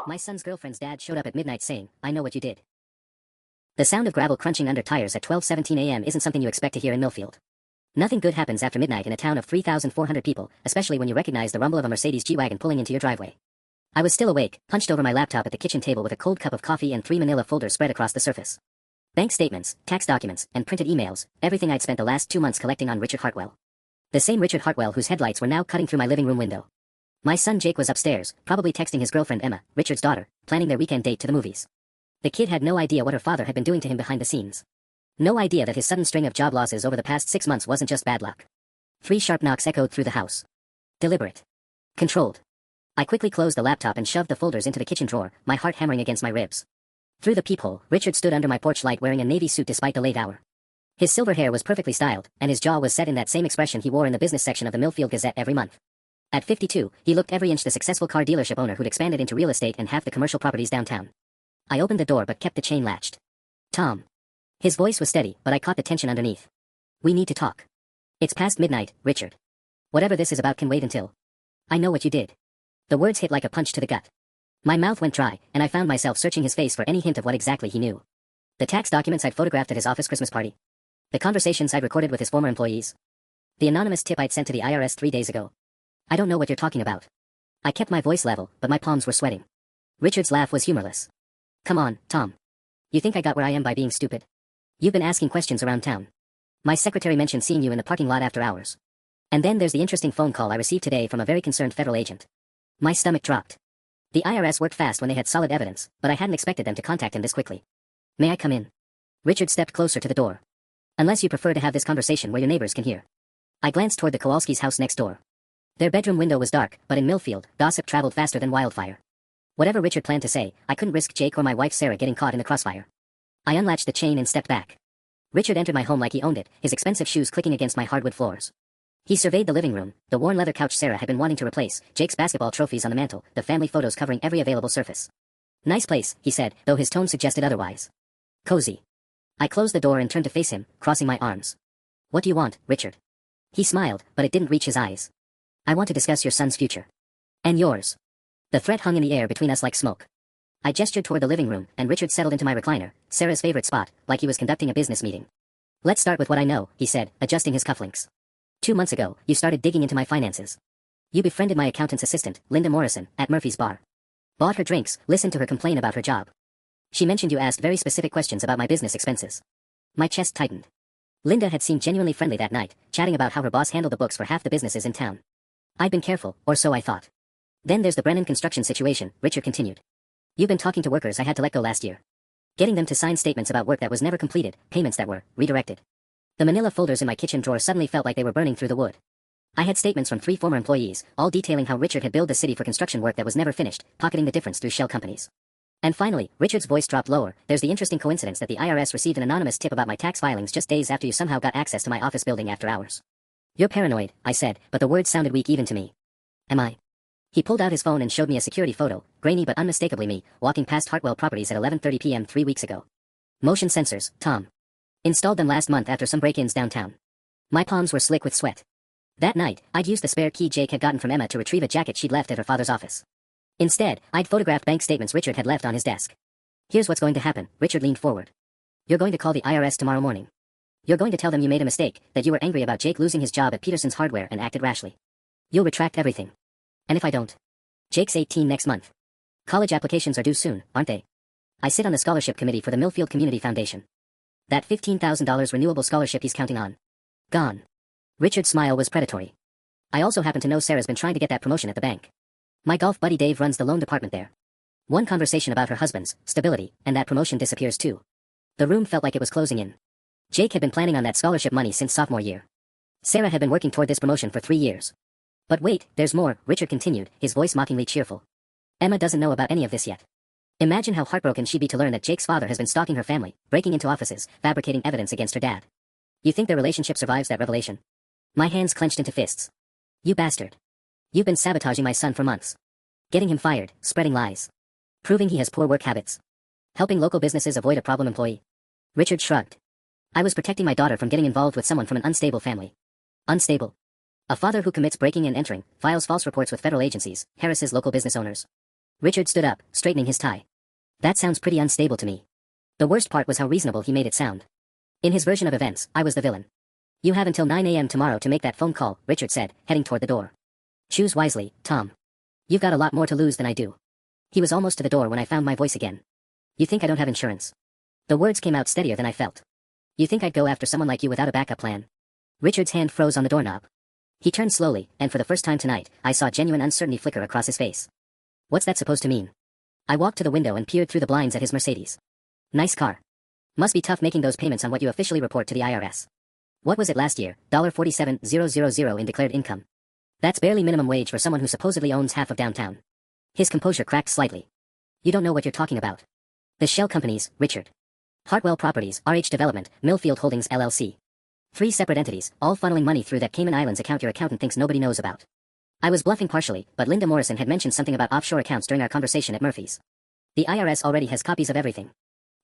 My son's girlfriend's dad showed up at midnight saying, "I know what you did." The sound of gravel crunching under tires at 12:17 a.m. isn't something you expect to hear in Millfield. Nothing good happens after midnight in a town of 3,400 people, especially when you recognize the rumble of a Mercedes G-Wagon pulling into your driveway. I was still awake, hunched over my laptop at the kitchen table with a cold cup of coffee and 3 manila folders spread across the surface. Bank statements, tax documents, and printed emails, everything I'd spent the last 2 months collecting on Richard Hartwell. The same Richard Hartwell whose headlights were now cutting through my living room window. My son Jake was upstairs, probably texting his girlfriend Emma, Richard's daughter, planning their weekend date to the movies. The kid had no idea what her father had been doing to him behind the scenes. No idea that his sudden string of job losses over the past 6 months wasn't just bad luck. 3 sharp knocks echoed through the house. Deliberate. Controlled. I quickly closed the laptop and shoved the folders into the kitchen drawer, my heart hammering against my ribs. Through the peephole, Richard stood under my porch light wearing a navy suit despite the late hour. His silver hair was perfectly styled, and his jaw was set in that same expression he wore in the business section of the Millfield Gazette every month. At 52, he looked every inch the successful car dealership owner who'd expanded into real estate and half the commercial properties downtown. I opened the door but kept the chain latched. "Tom." His voice was steady, but I caught the tension underneath. "We need to talk. It's past midnight, Richard. Whatever this is about can wait until. I know what you did." The words hit like a punch to the gut. My mouth went dry, and I found myself searching his face for any hint of what exactly he knew. The tax documents I'd photographed at his office Christmas party. The conversations I'd recorded with his former employees. The anonymous tip I'd sent to the IRS 3 days ago. "I don't know what you're talking about." I kept my voice level, but my palms were sweating. Richard's laugh was humorless. "Come on, Tom. You think I got where I am by being stupid? You've been asking questions around town. My secretary mentioned seeing you in the parking lot after hours. And then there's the interesting phone call I received today from a very concerned federal agent." My stomach dropped. The IRS worked fast when they had solid evidence, but I hadn't expected them to contact him this quickly. "May I come in?" Richard stepped closer to the door. "Unless you prefer to have this conversation where your neighbors can hear." I glanced toward the Kowalski's house next door. Their bedroom window was dark, but in Millfield, gossip traveled faster than wildfire. Whatever Richard planned to say, I couldn't risk Jake or my wife Sarah getting caught in the crossfire. I unlatched the chain and stepped back. Richard entered my home like he owned it, his expensive shoes clicking against my hardwood floors. He surveyed the living room, the worn leather couch Sarah had been wanting to replace, Jake's basketball trophies on the mantel, the family photos covering every available surface. "Nice place," he said, though his tone suggested otherwise. "Cozy." I closed the door and turned to face him, crossing my arms. "What do you want, Richard?" He smiled, but it didn't reach his eyes. "I want to discuss your son's future. And yours." The threat hung in the air between us like smoke. I gestured toward the living room, and Richard settled into my recliner, Sarah's favorite spot, like he was conducting a business meeting. "Let's start with what I know," he said, adjusting his cufflinks. 2 months ago, you started digging into my finances. You befriended my accountant's assistant, Linda Morrison, at Murphy's Bar. Bought her drinks, listened to her complain about her job. She mentioned you asked very specific questions about my business expenses. My chest tightened. Linda had seemed genuinely friendly that night, chatting about how her boss handled the books for half the businesses in town. I'd been careful, or so I thought. "Then there's the Brennan construction situation," Richard continued. "You've been talking to workers I had to let go last year. Getting them to sign statements about work that was never completed, payments that were redirected." The manila folders in my kitchen drawer suddenly felt like they were burning through the wood. I had statements from 3 former employees, all detailing how Richard had billed the city for construction work that was never finished, pocketing the difference through shell companies. And finally, Richard's voice dropped lower. "There's the interesting coincidence that the IRS received an anonymous tip about my tax filings just days after you somehow got access to my office building after hours." "You're paranoid," I said, but the words sounded weak even to me. "Am I?" He pulled out his phone and showed me a security photo, grainy but unmistakably me, walking past Hartwell Properties at 11:30 p.m. 3 weeks ago. "Motion sensors, Tom. Installed them last month after some break-ins downtown." My palms were slick with sweat. That night, I'd used the spare key Jake had gotten from Emma to retrieve a jacket she'd left at her father's office. Instead, I'd photographed bank statements Richard had left on his desk. "Here's what's going to happen," Richard leaned forward. "You're going to call the IRS tomorrow morning. You're going to tell them you made a mistake, that you were angry about Jake losing his job at Peterson's Hardware and acted rashly. You'll retract everything. And if I don't? Jake's 18 next month. College applications are due soon, aren't they? I sit on the scholarship committee for the Millfield Community Foundation. That $15,000 renewable scholarship he's counting on. Gone." Richard's smile was predatory. "I also happen to know Sarah's been trying to get that promotion at the bank. My golf buddy Dave runs the loan department there. One conversation about her husband's stability, and that promotion disappears too." The room felt like it was closing in. Jake had been planning on that scholarship money since sophomore year. Sarah had been working toward this promotion for 3 years. "But wait, there's more," Richard continued, his voice mockingly cheerful. "Emma doesn't know about any of this yet. Imagine how heartbroken she'd be to learn that Jake's father has been stalking her family, breaking into offices, fabricating evidence against her dad. You think their relationship survives that revelation?" My hands clenched into fists. "You bastard. You've been sabotaging my son for months. Getting him fired, spreading lies. Proving he has poor work habits. Helping local businesses avoid a problem employee." Richard shrugged. "I was protecting my daughter from getting involved with someone from an unstable family." "Unstable? A father who commits breaking and entering, files false reports with federal agencies, harasses local business owners. Richard stood up, straightening his tie. That sounds pretty unstable to me. The worst part was how reasonable he made it sound. In his version of events, I was the villain. You have until 9 a.m. tomorrow to make that phone call, Richard said, heading toward the door. Choose wisely, Tom. You've got a lot more to lose than I do. He was almost to the door when I found my voice again. You think I don't have insurance? The words came out steadier than I felt. You think I'd go after someone like you without a backup plan? Richard's hand froze on the doorknob. He turned slowly, and for the first time tonight, I saw genuine uncertainty flicker across his face. What's that supposed to mean? I walked to the window and peered through the blinds at his Mercedes. Nice car. Must be tough making those payments on what you officially report to the IRS. What was it last year, $47,000 in declared income? That's barely minimum wage for someone who supposedly owns half of downtown. His composure cracked slightly. You don't know what you're talking about. The shell companies, Richard. Hartwell Properties, RH Development, Millfield Holdings LLC. 3 separate entities, all funneling money through that Cayman Islands account your accountant thinks nobody knows about. I was bluffing partially, but Linda Morrison had mentioned something about offshore accounts during our conversation at Murphy's. The IRS already has copies of everything.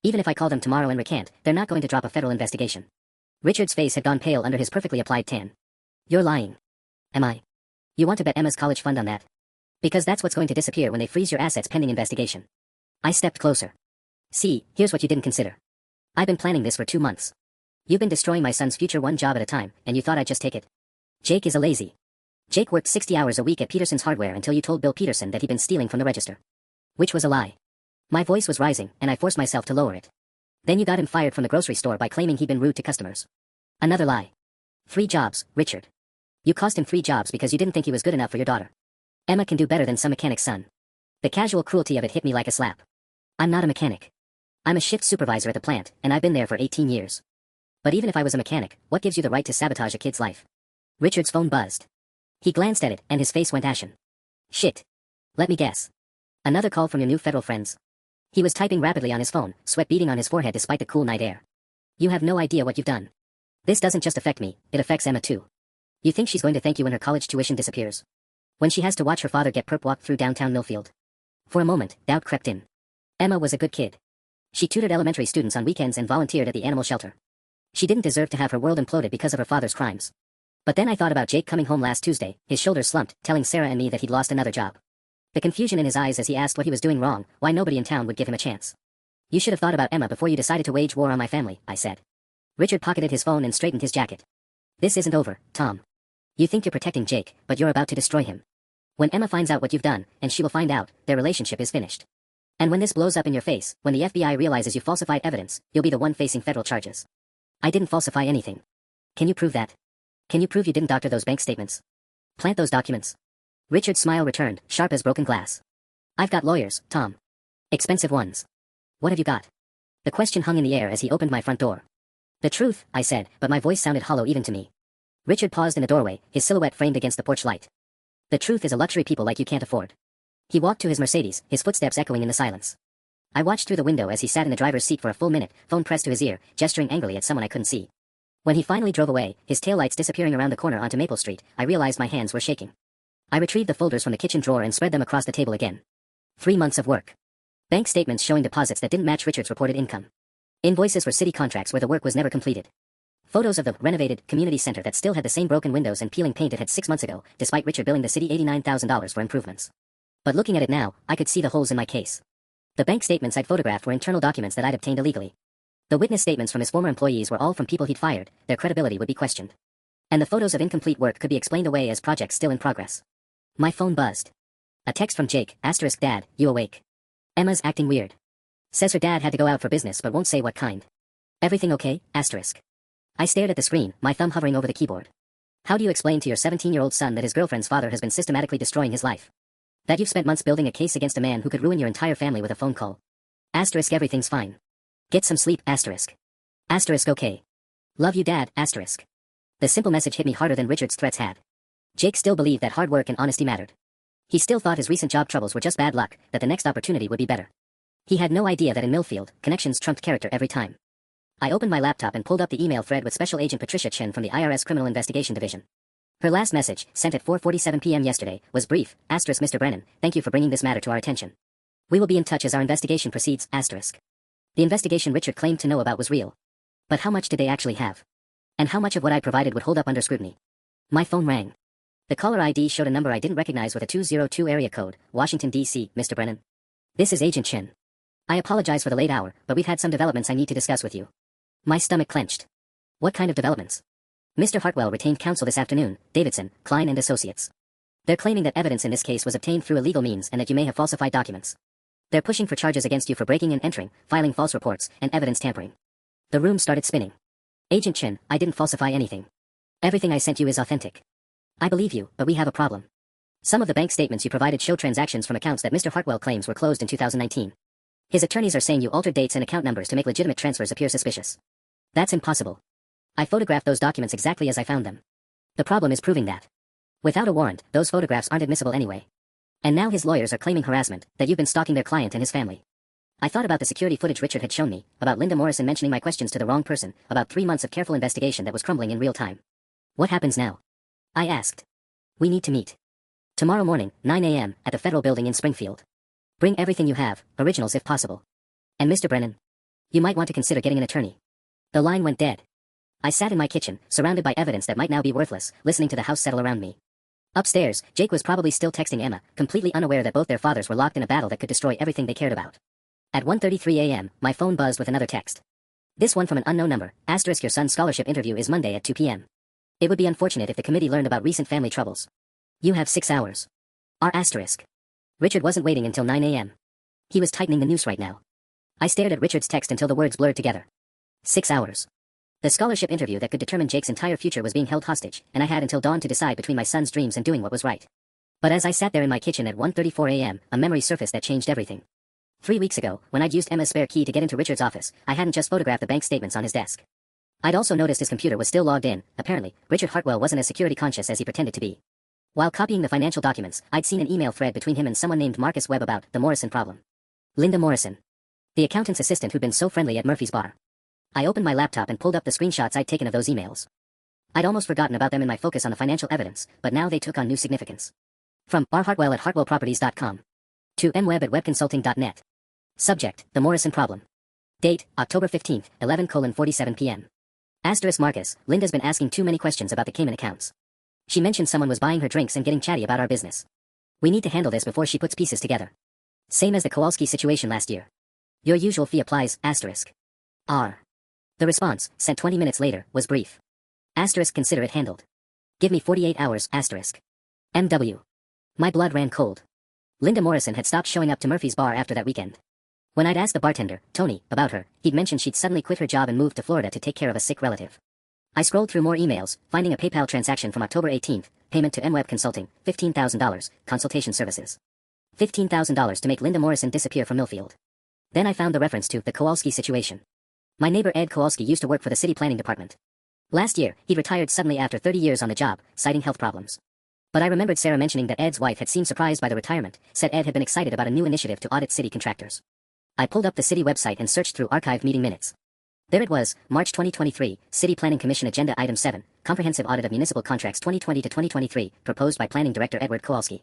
Even if I call them tomorrow and recant, they're not going to drop a federal investigation. Richard's face had gone pale under his perfectly applied tan. You're lying. Am I? You want to bet Emma's college fund on that? Because that's what's going to disappear when they freeze your assets pending investigation. I stepped closer. See, here's what you didn't consider. I've been planning this for 2 months. You've been destroying my son's future one job at a time, and you thought I'd just take it. Jake is a lazy. Jake worked 60 hours a week at Peterson's Hardware until you told Bill Peterson that he'd been stealing from the register. Which was a lie. My voice was rising, and I forced myself to lower it. Then you got him fired from the grocery store by claiming he'd been rude to customers. Another lie. 3 jobs, Richard. You cost him 3 jobs because you didn't think he was good enough for your daughter. Emma can do better than some mechanic's son. The casual cruelty of it hit me like a slap. I'm not a mechanic. I'm a shift supervisor at the plant, and I've been there for 18 years. But even if I was a mechanic, what gives you the right to sabotage a kid's life? Richard's phone buzzed. He glanced at it, and his face went ashen. Shit. Let me guess. Another call from your new federal friends? He was typing rapidly on his phone, sweat beading on his forehead despite the cool night air. You have no idea what you've done. This doesn't just affect me, it affects Emma too. You think she's going to thank you when her college tuition disappears? When she has to watch her father get perp walked through downtown Millfield? For a moment, doubt crept in. Emma was a good kid. She tutored elementary students on weekends and volunteered at the animal shelter. She didn't deserve to have her world imploded because of her father's crimes. But then I thought about Jake coming home last Tuesday, his shoulders slumped, telling Sarah and me that he'd lost another job. The confusion in his eyes as he asked what he was doing wrong, why nobody in town would give him a chance. You should have thought about Emma before you decided to wage war on my family, I said. Richard pocketed his phone and straightened his jacket. This isn't over, Tom. You think you're protecting Jake, but you're about to destroy him. When Emma finds out what you've done, and she will find out, their relationship is finished. And when this blows up in your face, when the FBI realizes you falsified evidence, you'll be the one facing federal charges. I didn't falsify anything. Can you prove that? Can you prove you didn't doctor those bank statements? Plant those documents? Richard's smile returned, sharp as broken glass. I've got lawyers, Tom. Expensive ones. What have you got? The question hung in the air as he opened my front door. The truth, I said, but my voice sounded hollow even to me. Richard paused in the doorway, his silhouette framed against the porch light. The truth is a luxury people like you can't afford. He walked to his Mercedes, his footsteps echoing in the silence. I watched through the window as he sat in the driver's seat for a full minute, phone pressed to his ear, gesturing angrily at someone I couldn't see. When he finally drove away, his taillights disappearing around the corner onto Maple Street, I realized my hands were shaking. I retrieved the folders from the kitchen drawer and spread them across the table again. 3 months of work. Bank statements showing deposits that didn't match Richard's reported income. Invoices for city contracts where the work was never completed. Photos of the renovated community center that still had the same broken windows and peeling paint it had 6 months ago, despite Richard billing the city $89,000 for improvements. But looking at it now, I could see the holes in my case. The bank statements I'd photographed were internal documents that I'd obtained illegally. The witness statements from his former employees were all from people he'd fired, their credibility would be questioned. And the photos of incomplete work could be explained away as projects still in progress. My phone buzzed. A text from Jake, *, Dad, you awake? Emma's acting weird. Says her dad had to go out for business but won't say what kind. Everything okay, *. I stared at the screen, my thumb hovering over the keyboard. How do you explain to your 17-year-old son that his girlfriend's father has been systematically destroying his life? That you've spent months building a case against a man who could ruin your entire family with a phone call? * Everything's fine. Get some sleep, *. Okay. Love you, Dad, *. The simple message hit me harder than Richard's threats had. Jake still believed that hard work and honesty mattered. He still thought his recent job troubles were just bad luck, that the next opportunity would be better. He had no idea that in Millfield, connections trumped character every time. I opened my laptop and pulled up the email thread with Special Agent Patricia Chen from the IRS Criminal Investigation Division. Her last message, sent at 4:47 p.m. yesterday, was brief, *, Mr. Brennan, thank you for bringing this matter to our attention. We will be in touch as our investigation proceeds, *. The investigation Richard claimed to know about was real. But how much did they actually have? And how much of what I provided would hold up under scrutiny? My phone rang. The caller ID showed a number I didn't recognize with a 202 area code, Washington, D.C., Mr. Brennan. This is Agent Chin. I apologize for the late hour, but we've had some developments I need to discuss with you. My stomach clenched. What kind of developments? Mr. Hartwell retained counsel this afternoon, Davidson, Klein and Associates. They're claiming that evidence in this case was obtained through illegal means and that you may have falsified documents. They're pushing for charges against you for breaking and entering, filing false reports, and evidence tampering. The room started spinning. Agent Chin, I didn't falsify anything. Everything I sent you is authentic. I believe you, but we have a problem. Some of the bank statements you provided show transactions from accounts that Mr. Hartwell claims were closed in 2019. His attorneys are saying you altered dates and account numbers to make legitimate transfers appear suspicious. That's impossible. I photographed those documents exactly as I found them. The problem is proving that. Without a warrant, those photographs aren't admissible anyway. And now his lawyers are claiming harassment, that you've been stalking their client and his family. I thought about the security footage Richard had shown me, about Linda Morrison mentioning my questions to the wrong person, about 3 months of careful investigation that was crumbling in real time. What happens now? I asked. We need to meet. Tomorrow morning, 9 a.m., at the Federal Building in Springfield. Bring everything you have, originals if possible. And Mr. Brennan, you might want to consider getting an attorney. The line went dead. I sat in my kitchen, surrounded by evidence that might now be worthless, listening to the house settle around me. Upstairs, Jake was probably still texting Emma, completely unaware that both their fathers were locked in a battle that could destroy everything they cared about. At 1:33 a.m., my phone buzzed with another text. This one from an unknown number, *, your son's scholarship interview is Monday at 2 p.m. It would be unfortunate if the committee learned about recent family troubles. You have 6 hours. R*. Richard wasn't waiting until 9 a.m. He was tightening the noose right now. I stared at Richard's text until the words blurred together. 6 hours. The scholarship interview that could determine Jake's entire future was being held hostage, and I had until dawn to decide between my son's dreams and doing what was right. But as I sat there in my kitchen at 1:34 a.m., a memory surfaced that changed everything. 3 weeks ago, when I'd used Emma's spare key to get into Richard's office, I hadn't just photographed the bank statements on his desk. I'd also noticed his computer was still logged in. Apparently, Richard Hartwell wasn't as security conscious as he pretended to be. While copying the financial documents, I'd seen an email thread between him and someone named Marcus Webb about the Morrison problem. Linda Morrison. The accountant's assistant who'd been so friendly at Murphy's Bar. I opened my laptop and pulled up the screenshots I'd taken of those emails. I'd almost forgotten about them in my focus on the financial evidence, but now they took on new significance. From rhartwell at hartwellproperties.com to mweb at webconsulting.net. Subject, the Morrison problem. Date, October 15th, 11:47 p.m. Asterisk Marcus, Linda's been asking too many questions about the Cayman accounts. She mentioned someone was buying her drinks and getting chatty about our business. We need to handle this before she puts pieces together. Same as the Kowalski situation last year. Your usual fee applies, asterisk. R. The response, sent 20 minutes later, was brief. Asterisk consider it handled. Give me 48 hours, asterisk. MW. My blood ran cold. Linda Morrison had stopped showing up to Murphy's Bar after that weekend. When I'd asked the bartender, Tony, about her, he'd mentioned she'd suddenly quit her job and moved to Florida to take care of a sick relative. I scrolled through more emails, finding a PayPal transaction from October 18th, payment to MWeb Consulting, $15,000, consultation services. $15,000 to make Linda Morrison disappear from Millfield. Then I found the reference to the Kowalski situation. My neighbor Ed Kowalski used to work for the city planning department. Last year, he retired suddenly after 30 years on the job, citing health problems. But I remembered Sarah mentioning that Ed's wife had seemed surprised by the retirement, said Ed had been excited about a new initiative to audit city contractors. I pulled up the city website and searched through archived meeting minutes. There it was, March 2023, City Planning Commission Agenda Item 7, Comprehensive Audit of Municipal Contracts 2020 to 2023, proposed by Planning Director Edward Kowalski.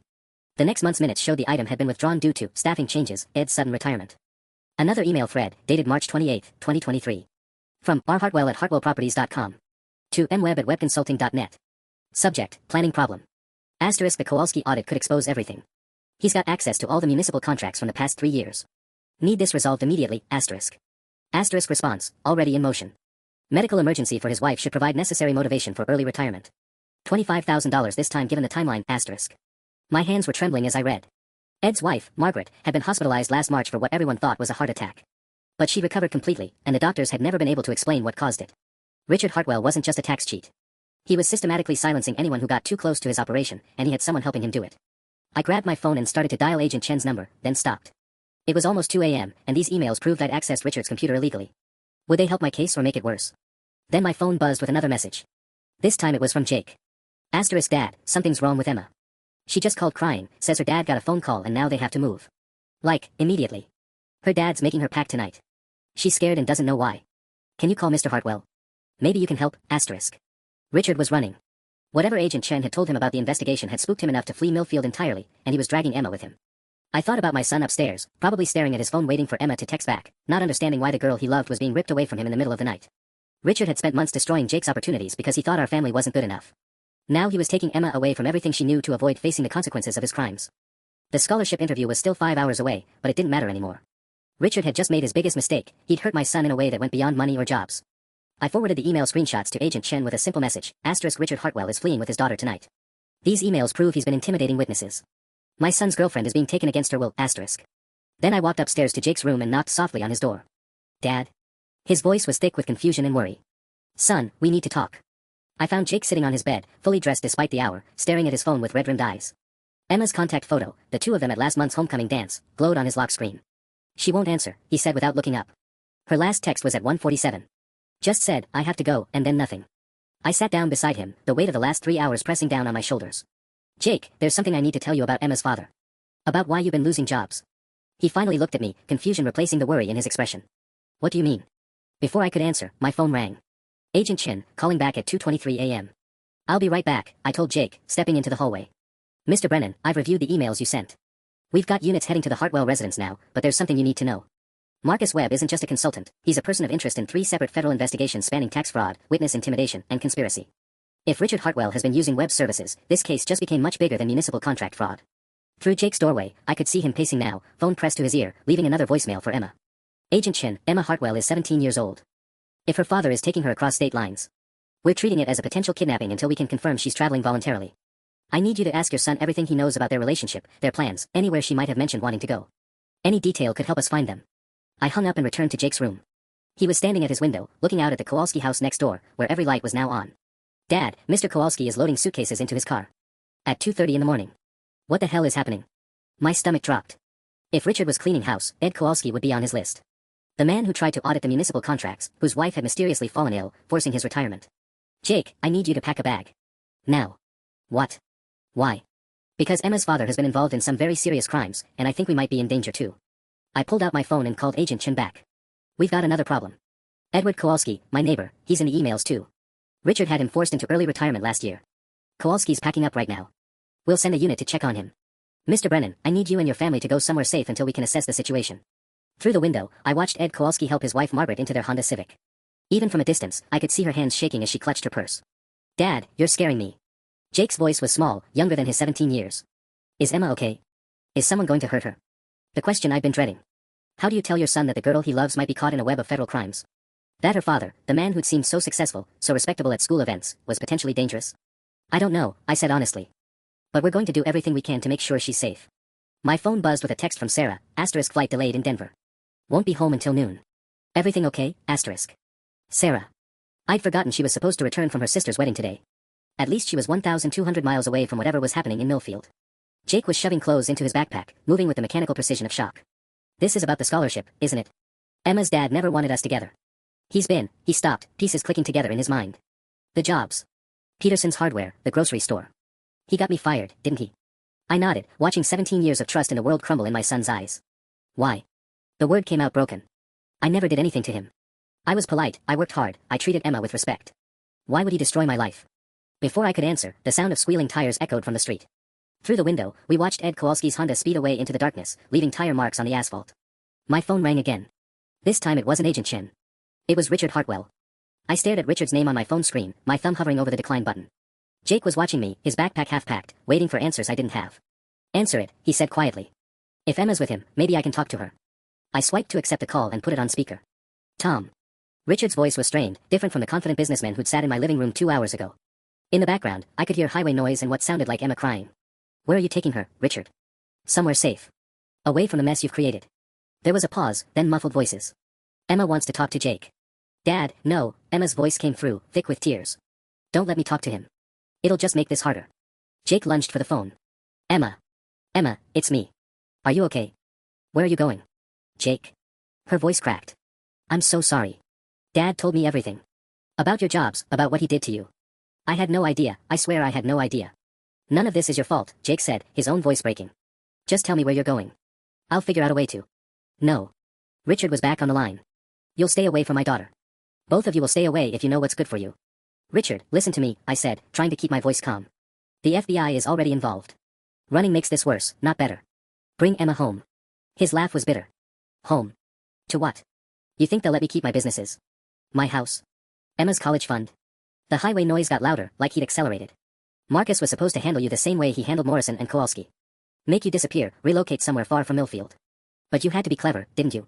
The next month's minutes showed the item had been withdrawn due to staffing changes, Ed's sudden retirement. Another email thread, dated March 28, 2023. From rhartwell at hartwellproperties.com to mweb at webconsulting.net. Subject, planning problem. Asterisk the Kowalski audit could expose everything. He's got access to all the municipal contracts from the past 3 years. Need this resolved immediately, asterisk. Asterisk response, already in motion. Medical emergency for his wife should provide necessary motivation for early retirement. $25,000 this time given the timeline, asterisk. My hands were trembling as I read. Ed's wife, Margaret, had been hospitalized last March for what everyone thought was a heart attack. But she recovered completely, and the doctors had never been able to explain what caused it. Richard Hartwell wasn't just a tax cheat. He was systematically silencing anyone who got too close to his operation, and he had someone helping him do it. I grabbed my phone and started to dial Agent Chen's number, then stopped. It was almost 2 a.m., and these emails proved I'd accessed Richard's computer illegally. Would they help my case or make it worse? Then my phone buzzed with another message. This time it was from Jake. Asterisk Dad, something's wrong with Emma. She just called crying, says her dad got a phone call and now they have to move. Like, immediately. Her dad's making her pack tonight. She's scared and doesn't know why. Can you call Mr. Hartwell? Maybe you can help, asterisk. Richard was running. Whatever Agent Chen had told him about the investigation had spooked him enough to flee Millfield entirely, and he was dragging Emma with him. I thought about my son upstairs, probably staring at his phone waiting for Emma to text back, not understanding why the girl he loved was being ripped away from him in the middle of the night. Richard had spent months destroying Jake's opportunities because he thought our family wasn't good enough. Now he was taking Emma away from everything she knew to avoid facing the consequences of his crimes. The scholarship interview was still 5 hours away, but it didn't matter anymore. Richard had just made his biggest mistake. He'd hurt my son in a way that went beyond money or jobs. I forwarded the email screenshots to Agent Chen with a simple message: Richard Hartwell is fleeing with his daughter tonight. These emails prove he's been intimidating witnesses. My son's girlfriend is being taken against her will. Then I walked upstairs to Jake's room and knocked softly on his door. Dad? His voice was thick with confusion and worry. Son, we need to talk. I found Jake sitting on his bed, fully dressed despite the hour, staring at his phone with red-rimmed eyes. Emma's contact photo, the two of them at last month's homecoming dance, glowed on his lock screen. She won't answer, he said without looking up. Her last text was at 1:47. Just said, I have to go, and then nothing. I sat down beside him, the weight of the last 3 hours pressing down on my shoulders. Jake, there's something I need to tell you about Emma's father. About why you've been losing jobs. He finally looked at me, confusion replacing the worry in his expression. What do you mean? Before I could answer, my phone rang. Agent Chen, calling back at 2:23 a.m. I'll be right back, I told Jake, stepping into the hallway. Mr. Brennan, I've reviewed the emails you sent. We've got units heading to the Hartwell residence now, but there's something you need to know. Marcus Webb isn't just a consultant, he's a person of interest in 3 separate federal investigations spanning tax fraud, witness intimidation, and conspiracy. If Richard Hartwell has been using Webb's services, this case just became much bigger than municipal contract fraud. Through Jake's doorway, I could see him pacing now, phone pressed to his ear, leaving another voicemail for Emma. Agent Chen, Emma Hartwell is 17 years old. If her father is taking her across state lines, we're treating it as a potential kidnapping until we can confirm she's traveling voluntarily. I need you to ask your son everything he knows about their relationship, their plans, anywhere she might have mentioned wanting to go. Any detail could help us find them. I hung up and returned to Jake's room. He was standing at his window, looking out at the Kowalski house next door, where every light was now on. Dad, Mr. Kowalski is loading suitcases into his car. At 2:30 in the morning. What the hell is happening? My stomach dropped. If Richard was cleaning house, Ed Kowalski would be on his list. The man who tried to audit the municipal contracts, whose wife had mysteriously fallen ill, forcing his retirement. Jake, I need you to pack a bag. Now. What? Why? Because Emma's father has been involved in some very serious crimes, and I think we might be in danger too. I pulled out my phone and called Agent Chen back. We've got another problem. Edward Kowalski, my neighbor, he's in the emails too. Richard had him forced into early retirement last year. Kowalski's packing up right now. We'll send a unit to check on him. Mr. Brennan, I need you and your family to go somewhere safe until we can assess the situation. Through the window, I watched Ed Kowalski help his wife Margaret into their Honda Civic. Even from a distance, I could see her hands shaking as she clutched her purse. Dad, you're scaring me. Jake's voice was small, younger than his 17 years. Is Emma okay? Is someone going to hurt her? The question I've been dreading. How do you tell your son that the girl he loves might be caught in a web of federal crimes? That her father, the man who'd seemed so successful, so respectable at school events, was potentially dangerous? I don't know, I said honestly. But we're going to do everything we can to make sure she's safe. My phone buzzed with a text from Sarah, flight delayed in Denver. Won't be home until noon. Everything okay, ? Sarah. I'd forgotten she was supposed to return from her sister's wedding today. At least she was 1,200 miles away from whatever was happening in Millfield. Jake was shoving clothes into his backpack, moving with the mechanical precision of shock. This is about the scholarship, isn't it? Emma's dad never wanted us together. He stopped, pieces clicking together in his mind. The jobs. Peterson's Hardware, the grocery store. He got me fired, didn't he? I nodded, watching 17 years of trust in the world crumble in my son's eyes. Why? The word came out broken. I never did anything to him. I was polite, I worked hard, I treated Emma with respect. Why would he destroy my life? Before I could answer, the sound of squealing tires echoed from the street. Through the window, we watched Ed Kowalski's Honda speed away into the darkness, leaving tire marks on the asphalt. My phone rang again. This time it wasn't Agent Chen. It was Richard Hartwell. I stared at Richard's name on my phone screen, my thumb hovering over the decline button. Jake was watching me, his backpack half-packed, waiting for answers I didn't have. Answer it, he said quietly. If Emma's with him, maybe I can talk to her. I swiped to accept the call and put it on speaker. Tom. Richard's voice was strained, different from the confident businessman who'd sat in my living room 2 hours ago. In the background, I could hear highway noise and what sounded like Emma crying. Where are you taking her, Richard? Somewhere safe. Away from the mess you've created. There was a pause, then muffled voices. Emma wants to talk to Jake. Dad, no, Emma's voice came through, thick with tears. Don't let me talk to him. It'll just make this harder. Jake lunged for the phone. Emma. Emma, it's me. Are you okay? Where are you going? Jake. Her voice cracked. I'm so sorry. Dad told me everything. About your jobs, about what he did to you. I had no idea, I swear I had no idea. None of this is your fault, Jake said, his own voice breaking. Just tell me where you're going. I'll figure out a way to. No. Richard was back on the line. You'll stay away from my daughter. Both of you will stay away if you know what's good for you. Richard, listen to me, I said, trying to keep my voice calm. The FBI is already involved. Running makes this worse, not better. Bring Emma home. His laugh was bitter. Home. To what? You think they'll let me keep my businesses? My house? Emma's college fund? The highway noise got louder, like he'd accelerated. Marcus was supposed to handle you the same way he handled Morrison and Kowalski. Make you disappear, relocate somewhere far from Millfield. But you had to be clever, didn't you?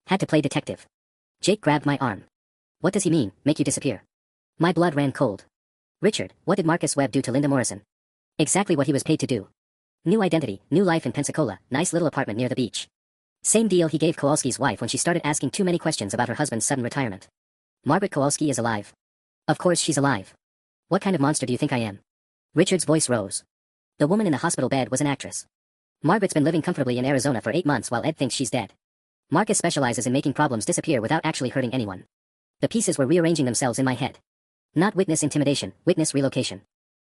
Had to play detective. Jake grabbed my arm. What does he mean, make you disappear? My blood ran cold. Richard, what did Marcus Webb do to Linda Morrison? Exactly what he was paid to do. New identity, new life in Pensacola, nice little apartment near the beach. Same deal he gave Kowalski's wife when she started asking too many questions about her husband's sudden retirement. Margaret Kowalski is alive. Of course she's alive. What kind of monster do you think I am? Richard's voice rose. The woman in the hospital bed was an actress. Margaret's been living comfortably in Arizona for 8 months while Ed thinks she's dead. Marcus specializes in making problems disappear without actually hurting anyone. The pieces were rearranging themselves in my head. Not witness intimidation, witness relocation.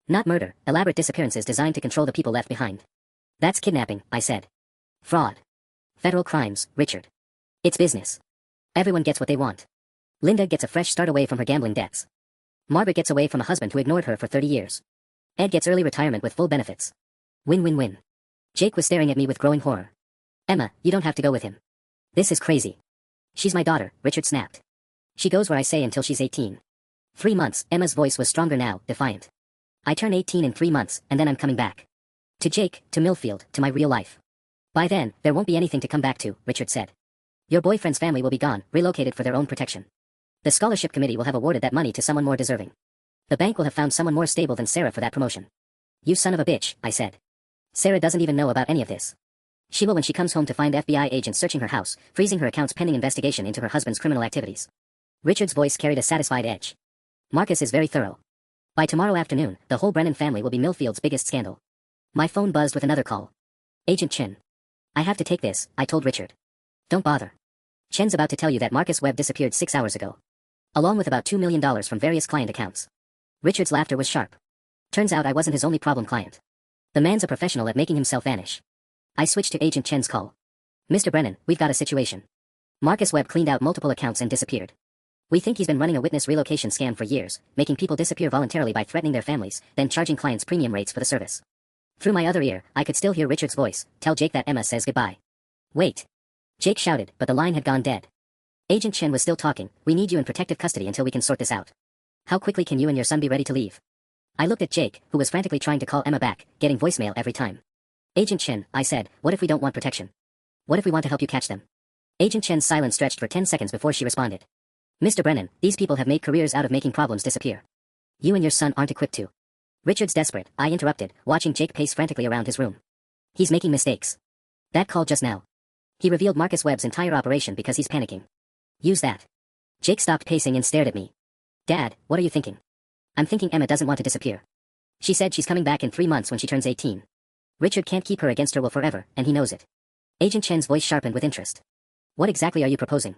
Not murder, elaborate disappearances designed to control the people left behind. That's kidnapping, I said. Fraud. Federal crimes, Richard. It's business. Everyone gets what they want. Linda gets a fresh start away from her gambling debts. Margaret gets away from a husband who ignored her for 30 years. Ed gets early retirement with full benefits. Win-win-win. Jake was staring at me with growing horror. Emma, you don't have to go with him. This is crazy. She's my daughter, Richard snapped. She goes where I say until she's 18. 3 months, Emma's voice was stronger now, defiant. I turn 18 in 3 months, and then I'm coming back. To Jake, to Millfield, to my real life. By then, there won't be anything to come back to, Richard said. Your boyfriend's family will be gone, relocated for their own protection. The scholarship committee will have awarded that money to someone more deserving. The bank will have found someone more stable than Sarah for that promotion. You son of a bitch, I said. Sarah doesn't even know about any of this. She will when she comes home to find FBI agents searching her house, freezing her accounts pending investigation into her husband's criminal activities. Richard's voice carried a satisfied edge. Marcus is very thorough. By tomorrow afternoon, the whole Brennan family will be Millfield's biggest scandal. My phone buzzed with another call. Agent Chen. I have to take this, I told Richard. Don't bother. Chen's about to tell you that Marcus Webb disappeared 6 hours ago. Along with about $2 million from various client accounts. Richard's laughter was sharp. Turns out I wasn't his only problem client. The man's a professional at making himself vanish. I switched to Agent Chen's call. Mr. Brennan, we've got a situation. Marcus Webb cleaned out multiple accounts and disappeared. We think he's been running a witness relocation scam for years, making people disappear voluntarily by threatening their families, then charging clients premium rates for the service. Through my other ear, I could still hear Richard's voice, tell Jake that Emma says goodbye. Wait. Jake shouted, but the line had gone dead. Agent Chen was still talking, we need you in protective custody until we can sort this out. How quickly can you and your son be ready to leave? I looked at Jake, who was frantically trying to call Emma back, getting voicemail every time. Agent Chen, I said, what if we don't want protection? What if we want to help you catch them? Agent Chen's silence stretched for 10 seconds before she responded. Mr. Brennan, these people have made careers out of making problems disappear. You and your son aren't equipped to. Richard's desperate, I interrupted, watching Jake pace frantically around his room. He's making mistakes. That call just now. He revealed Marcus Webb's entire operation because he's panicking. Use that. Jake stopped pacing and stared at me. Dad, what are you thinking? I'm thinking Emma doesn't want to disappear. She said she's coming back in 3 months when she turns 18. Richard can't keep her against her will forever, and he knows it. Agent Chen's voice sharpened with interest. What exactly are you proposing?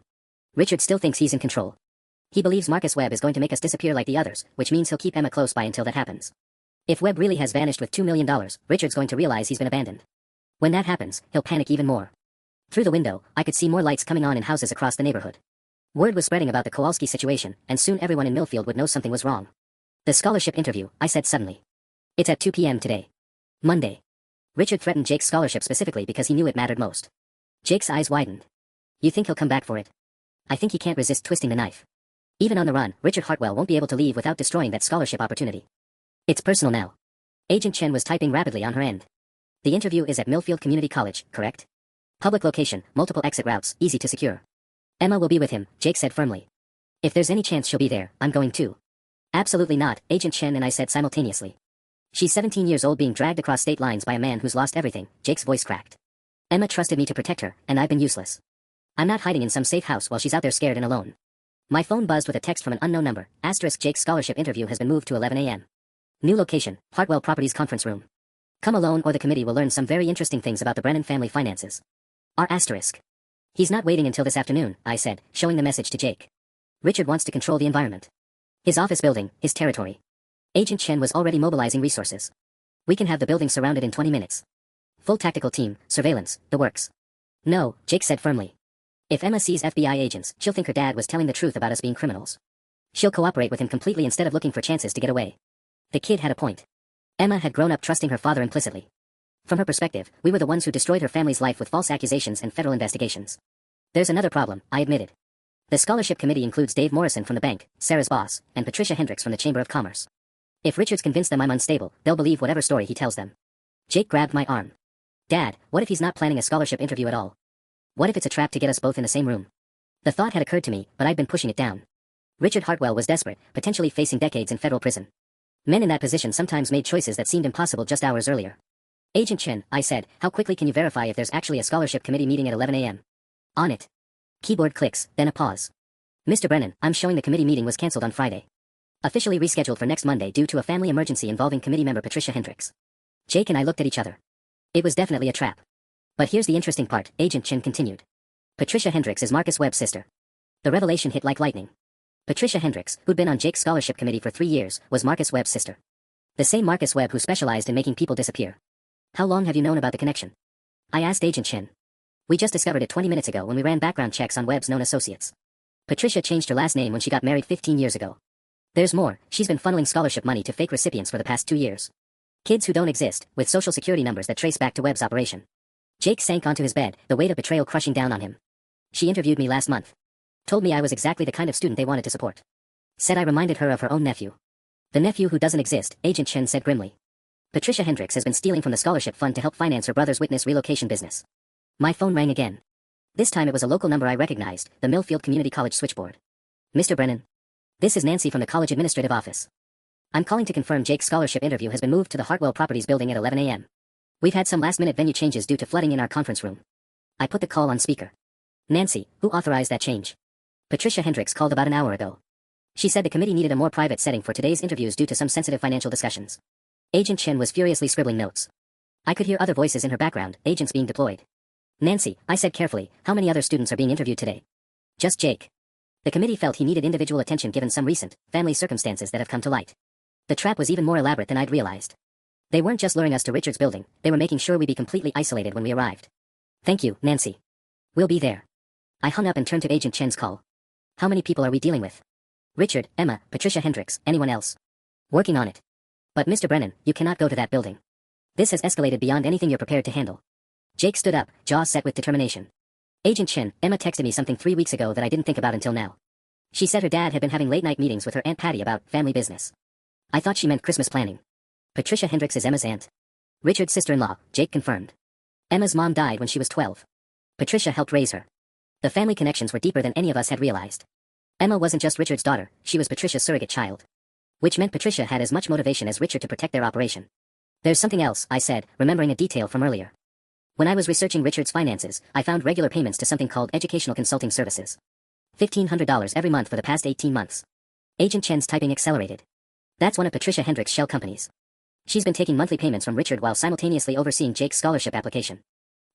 Richard still thinks he's in control. He believes Marcus Webb is going to make us disappear like the others, which means he'll keep Emma close by until that happens. If Webb really has vanished with $2 million, Richard's going to realize he's been abandoned. When that happens, he'll panic even more. Through the window, I could see more lights coming on in houses across the neighborhood. Word was spreading about the Kowalski situation, and soon everyone in Millfield would know something was wrong. The scholarship interview, I said suddenly. It's at 2 p.m. today. Monday. Richard threatened Jake's scholarship specifically because he knew it mattered most. Jake's eyes widened. You think he'll come back for it? I think he can't resist twisting the knife. Even on the run, Richard Hartwell won't be able to leave without destroying that scholarship opportunity. It's personal now. Agent Chen was typing rapidly on her end. The interview is at Millfield Community College, correct? Public location, multiple exit routes, easy to secure. Emma will be with him, Jake said firmly. If there's any chance she'll be there, I'm going too. Absolutely not, Agent Chen and I said simultaneously. She's 17 years old being dragged across state lines by a man who's lost everything, Jake's voice cracked. Emma trusted me to protect her, and I've been useless. I'm not hiding in some safe house while she's out there scared and alone. My phone buzzed with a text from an unknown number, *, Jake's scholarship interview has been moved to 11 a.m. New location, Hartwell Properties conference room. Come alone or the committee will learn some very interesting things about the Brennan family finances. *. He's not waiting until this afternoon, I said, showing the message to Jake. Richard wants to control the environment. His office building, his territory. Agent Chen was already mobilizing resources. We can have the building surrounded in 20 minutes. Full tactical team, surveillance, the works. No, Jake said firmly. If Emma sees FBI agents, she'll think her dad was telling the truth about us being criminals. She'll cooperate with him completely instead of looking for chances to get away. The kid had a point. Emma had grown up trusting her father implicitly. From her perspective, we were the ones who destroyed her family's life with false accusations and federal investigations. There's another problem, I admitted. The scholarship committee includes Dave Morrison from the bank, Sarah's boss, and Patricia Hendricks from the Chamber of Commerce. If Richard's convinced them I'm unstable, they'll believe whatever story he tells them. Jake grabbed my arm. Dad, what if he's not planning a scholarship interview at all? What if it's a trap to get us both in the same room? The thought had occurred to me, but I'd been pushing it down. Richard Hartwell was desperate, potentially facing decades in federal prison. Men in that position sometimes made choices that seemed impossible just hours earlier. Agent Chen, I said, how quickly can you verify if there's actually a scholarship committee meeting at 11 a.m.? On it. Keyboard clicks, then a pause. Mr. Brennan, I'm showing the committee meeting was cancelled on Friday. Officially rescheduled for next Monday due to a family emergency involving committee member Patricia Hendricks. Jake and I looked at each other. It was definitely a trap. But here's the interesting part, Agent Chen continued. Patricia Hendricks is Marcus Webb's sister. The revelation hit like lightning. Patricia Hendricks, who'd been on Jake's scholarship committee for 3 years, was Marcus Webb's sister. The same Marcus Webb who specialized in making people disappear. How long have you known about the connection? I asked Agent Chen. We just discovered it 20 minutes ago when we ran background checks on Webb's known associates. Patricia changed her last name when she got married 15 years ago. There's more, she's been funneling scholarship money to fake recipients for the past 2 years. Kids who don't exist, with social security numbers that trace back to Webb's operation. Jake sank onto his bed, the weight of betrayal crushing down on him. She interviewed me last month. Told me I was exactly the kind of student they wanted to support. Said I reminded her of her own nephew. The nephew who doesn't exist, Agent Chen said grimly. Patricia Hendricks has been stealing from the scholarship fund to help finance her brother's witness relocation business. My phone rang again. This time it was a local number I recognized, the Millfield Community College switchboard. Mr. Brennan. This is Nancy from the college administrative office. I'm calling to confirm Jake's scholarship interview has been moved to the Hartwell Properties building at 11 a.m. We've had some last-minute venue changes due to flooding in our conference room. I put the call on speaker. Nancy, who authorized that change? Patricia Hendricks called about an hour ago. She said the committee needed a more private setting for today's interviews due to some sensitive financial discussions. Agent Chen was furiously scribbling notes. I could hear other voices in her background, agents being deployed. Nancy, I said carefully, how many other students are being interviewed today? Just Jake. The committee felt he needed individual attention given some recent, family circumstances that have come to light. The trap was even more elaborate than I'd realized. They weren't just luring us to Richard's building, they were making sure we'd be completely isolated when we arrived. Thank you, Nancy. We'll be there. I hung up and turned to Agent Chen's call. How many people are we dealing with? Richard, Emma, Patricia Hendricks, anyone else? Working on it. But Mr. Brennan, you cannot go to that building. This has escalated beyond anything you're prepared to handle. Jake stood up, jaw set with determination. Agent Chen, Emma texted me something 3 weeks ago that I didn't think about until now. She said her dad had been having late-night meetings with her Aunt Patty about family business. I thought she meant Christmas planning. Patricia Hendricks is Emma's aunt. Richard's sister-in-law, Jake confirmed. Emma's mom died when she was 12. Patricia helped raise her. The family connections were deeper than any of us had realized. Emma wasn't just Richard's daughter, she was Patricia's surrogate child. Which meant Patricia had as much motivation as Richard to protect their operation. There's something else, I said, remembering a detail from earlier. When I was researching Richard's finances, I found regular payments to something called educational consulting services. $1,500 every month for the past 18 months. Agent Chen's typing accelerated. That's one of Patricia Hendricks' shell companies. She's been taking monthly payments from Richard while simultaneously overseeing Jake's scholarship application.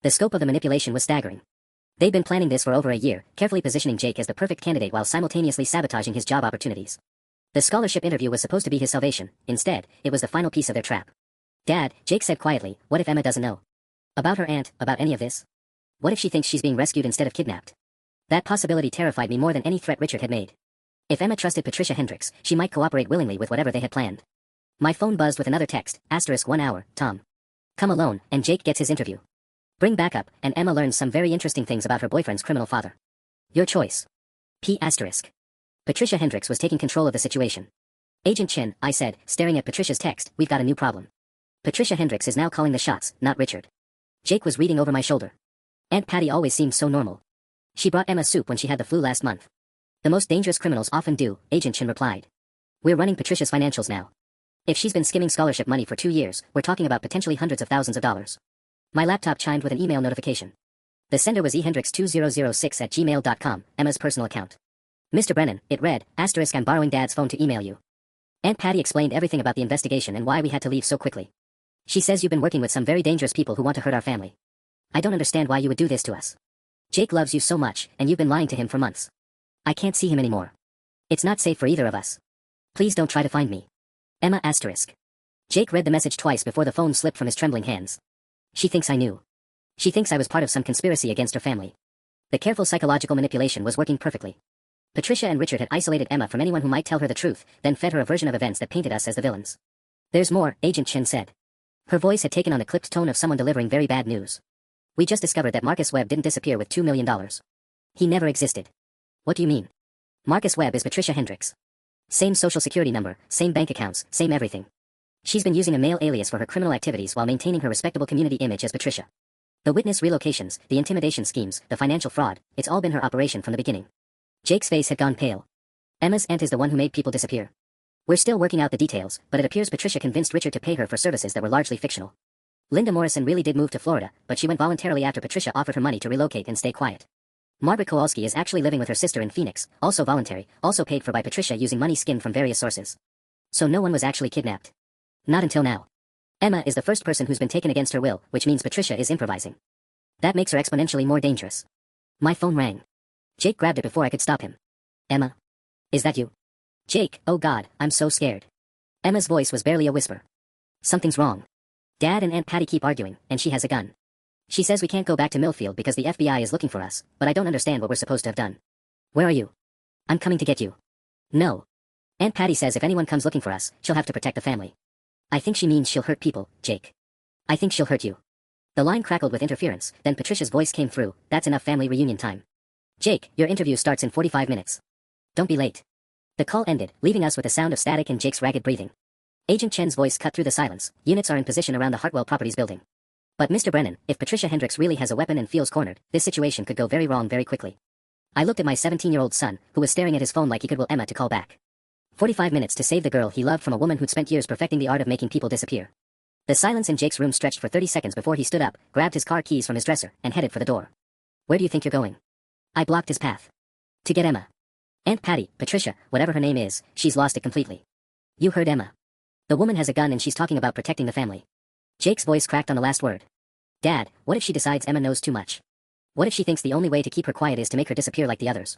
The scope of the manipulation was staggering. They'd been planning this for over a year, carefully positioning Jake as the perfect candidate while simultaneously sabotaging his job opportunities. The scholarship interview was supposed to be his salvation. Instead, it was the final piece of their trap. Dad, Jake said quietly, what if Emma doesn't know? About her aunt, about any of this? What if she thinks she's being rescued instead of kidnapped? That possibility terrified me more than any threat Richard had made. If Emma trusted Patricia Hendricks, she might cooperate willingly with whatever they had planned. My phone buzzed with another text, *1 hour, Tom. Come alone, and Jake gets his interview. Bring backup, and Emma learns some very interesting things about her boyfriend's criminal father. Your choice. P***. Patricia Hendricks was taking control of the situation. Agent Chen, I said, staring at Patricia's text, we've got a new problem. Patricia Hendricks is now calling the shots, not Richard. Jake was reading over my shoulder. Aunt Patty always seemed so normal. She brought Emma soup when she had the flu last month. The most dangerous criminals often do, Agent Chen replied. We're running Patricia's financials now. If she's been skimming scholarship money for 2 years, we're talking about potentially hundreds of thousands of dollars. My laptop chimed with an email notification. The sender was ehendricks2006@gmail.com, Emma's personal account. Mr. Brennan, it read, *I'm borrowing Dad's phone to email you. Aunt Patty explained everything about the investigation and why we had to leave so quickly. She says you've been working with some very dangerous people who want to hurt our family. I don't understand why you would do this to us. Jake loves you so much, and you've been lying to him for months. I can't see him anymore. It's not safe for either of us. Please don't try to find me. Emma *. Jake read the message twice before the phone slipped from his trembling hands. She thinks I knew. She thinks I was part of some conspiracy against her family. The careful psychological manipulation was working perfectly. Patricia and Richard had isolated Emma from anyone who might tell her the truth, then fed her a version of events that painted us as the villains. There's more, Agent Chen said. Her voice had taken on the clipped tone of someone delivering very bad news. We just discovered that Marcus Webb didn't disappear with $2 million. He never existed. What do you mean? Marcus Webb is Patricia Hendricks. Same social security number, same bank accounts, same everything. She's been using a male alias for her criminal activities while maintaining her respectable community image as Patricia. The witness relocations, the intimidation schemes, the financial fraud, it's all been her operation from the beginning. Jake's face had gone pale. Emma's aunt is the one who made people disappear. We're still working out the details, but it appears Patricia convinced Richard to pay her for services that were largely fictional. Linda Morrison really did move to Florida, but she went voluntarily after Patricia offered her money to relocate and stay quiet. Margaret Kowalski is actually living with her sister in Phoenix, also voluntary, also paid for by Patricia using money skimmed from various sources. So no one was actually kidnapped. Not until now. Emma is the first person who's been taken against her will, which means Patricia is improvising. That makes her exponentially more dangerous. My phone rang. Jake grabbed it before I could stop him. Emma? Is that you? Jake, oh God, I'm so scared. Emma's voice was barely a whisper. Something's wrong. Dad and Aunt Patty keep arguing, and she has a gun. She says we can't go back to Millfield because the FBI is looking for us, but I don't understand what we're supposed to have done. Where are you? I'm coming to get you. No. Aunt Patty says if anyone comes looking for us, she'll have to protect the family. I think she means she'll hurt people, Jake. I think she'll hurt you. The line crackled with interference, then Patricia's voice came through. That's enough family reunion time. Jake, your interview starts in 45 minutes. Don't be late. The call ended, leaving us with the sound of static and Jake's ragged breathing. Agent Chen's voice cut through the silence. Units are in position around the Hartwell Properties building. But Mr. Brennan, if Patricia Hendricks really has a weapon and feels cornered, this situation could go very wrong very quickly. I looked at my 17-year-old son, who was staring at his phone like he could will Emma to call back. 45 minutes to save the girl he loved from a woman who'd spent years perfecting the art of making people disappear. The silence in Jake's room stretched for 30 seconds before he stood up, grabbed his car keys from his dresser, and headed for the door. Where do you think you're going? I blocked his path. To get Emma. Aunt Patty, Patricia, whatever her name is, she's lost it completely. You heard Emma. The woman has a gun and she's talking about protecting the family. Jake's voice cracked on the last word. Dad, what if she decides Emma knows too much? What if she thinks the only way to keep her quiet is to make her disappear like the others?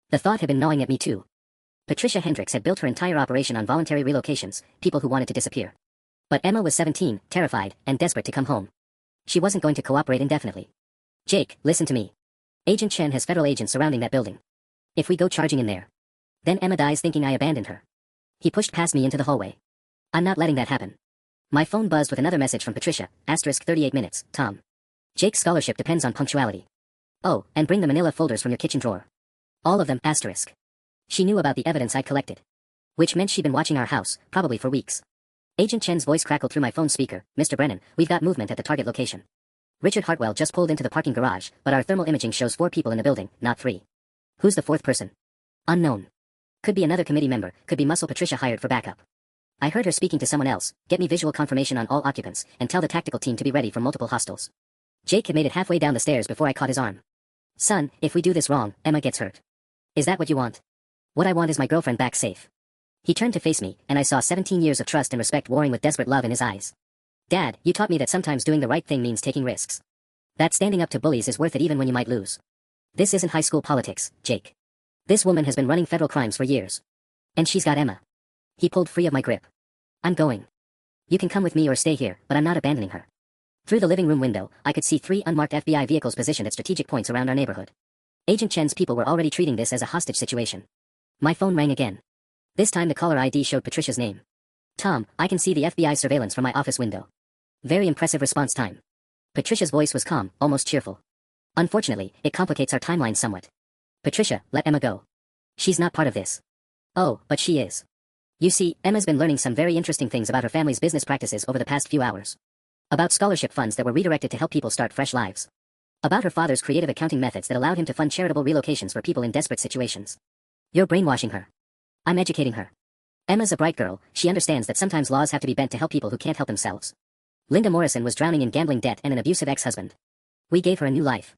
The thought had been gnawing at me too. Patricia Hendricks had built her entire operation on voluntary relocations, people who wanted to disappear. But Emma was 17, terrified, and desperate to come home. She wasn't going to cooperate indefinitely. Jake, listen to me. Agent Chen has federal agents surrounding that building. If we go charging in there, then Emma dies thinking I abandoned her. He pushed past me into the hallway. I'm not letting that happen. My phone buzzed with another message from Patricia, *38 minutes, Tom. Jake's scholarship depends on punctuality. Oh, and bring the manila folders from your kitchen drawer. All of them, *. She knew about the evidence I'd collected. Which meant she'd been watching our house, probably for weeks. Agent Chen's voice crackled through my phone speaker. Mr. Brennan, we've got movement at the target location. Richard Hartwell just pulled into the parking garage, but our thermal imaging shows 4 people in the building, not 3. Who's the 4th person? Unknown. Could be another committee member, could be Muscle Patricia hired for backup. I heard her speaking to someone else. Get me visual confirmation on all occupants, and tell the tactical team to be ready for multiple hostiles. Jake had made it halfway down the stairs before I caught his arm. Son, if we do this wrong, Emma gets hurt. Is that what you want? What I want is my girlfriend back safe. He turned to face me, and I saw 17 years of trust and respect warring with desperate love in his eyes. Dad, you taught me that sometimes doing the right thing means taking risks. That standing up to bullies is worth it even when you might lose. This isn't high school politics, Jake. This woman has been running federal crimes for years. And she's got Emma. He pulled free of my grip. I'm going. You can come with me or stay here, but I'm not abandoning her. Through the living room window, I could see 3 unmarked FBI vehicles positioned at strategic points around our neighborhood. Agent Chen's people were already treating this as a hostage situation. My phone rang again. This time the caller ID showed Patricia's name. Tom, I can see the FBI surveillance from my office window. Very impressive response time. Patricia's voice was calm, almost cheerful. Unfortunately, it complicates our timeline somewhat. Patricia, let Emma go. She's not part of this. Oh, but she is. You see, Emma's been learning some very interesting things about her family's business practices over the past few hours. About scholarship funds that were redirected to help people start fresh lives. About her father's creative accounting methods that allowed him to fund charitable relocations for people in desperate situations. You're brainwashing her. I'm educating her. Emma's a bright girl, she understands that sometimes laws have to be bent to help people who can't help themselves. Linda Morrison was drowning in gambling debt and an abusive ex-husband. We gave her a new life.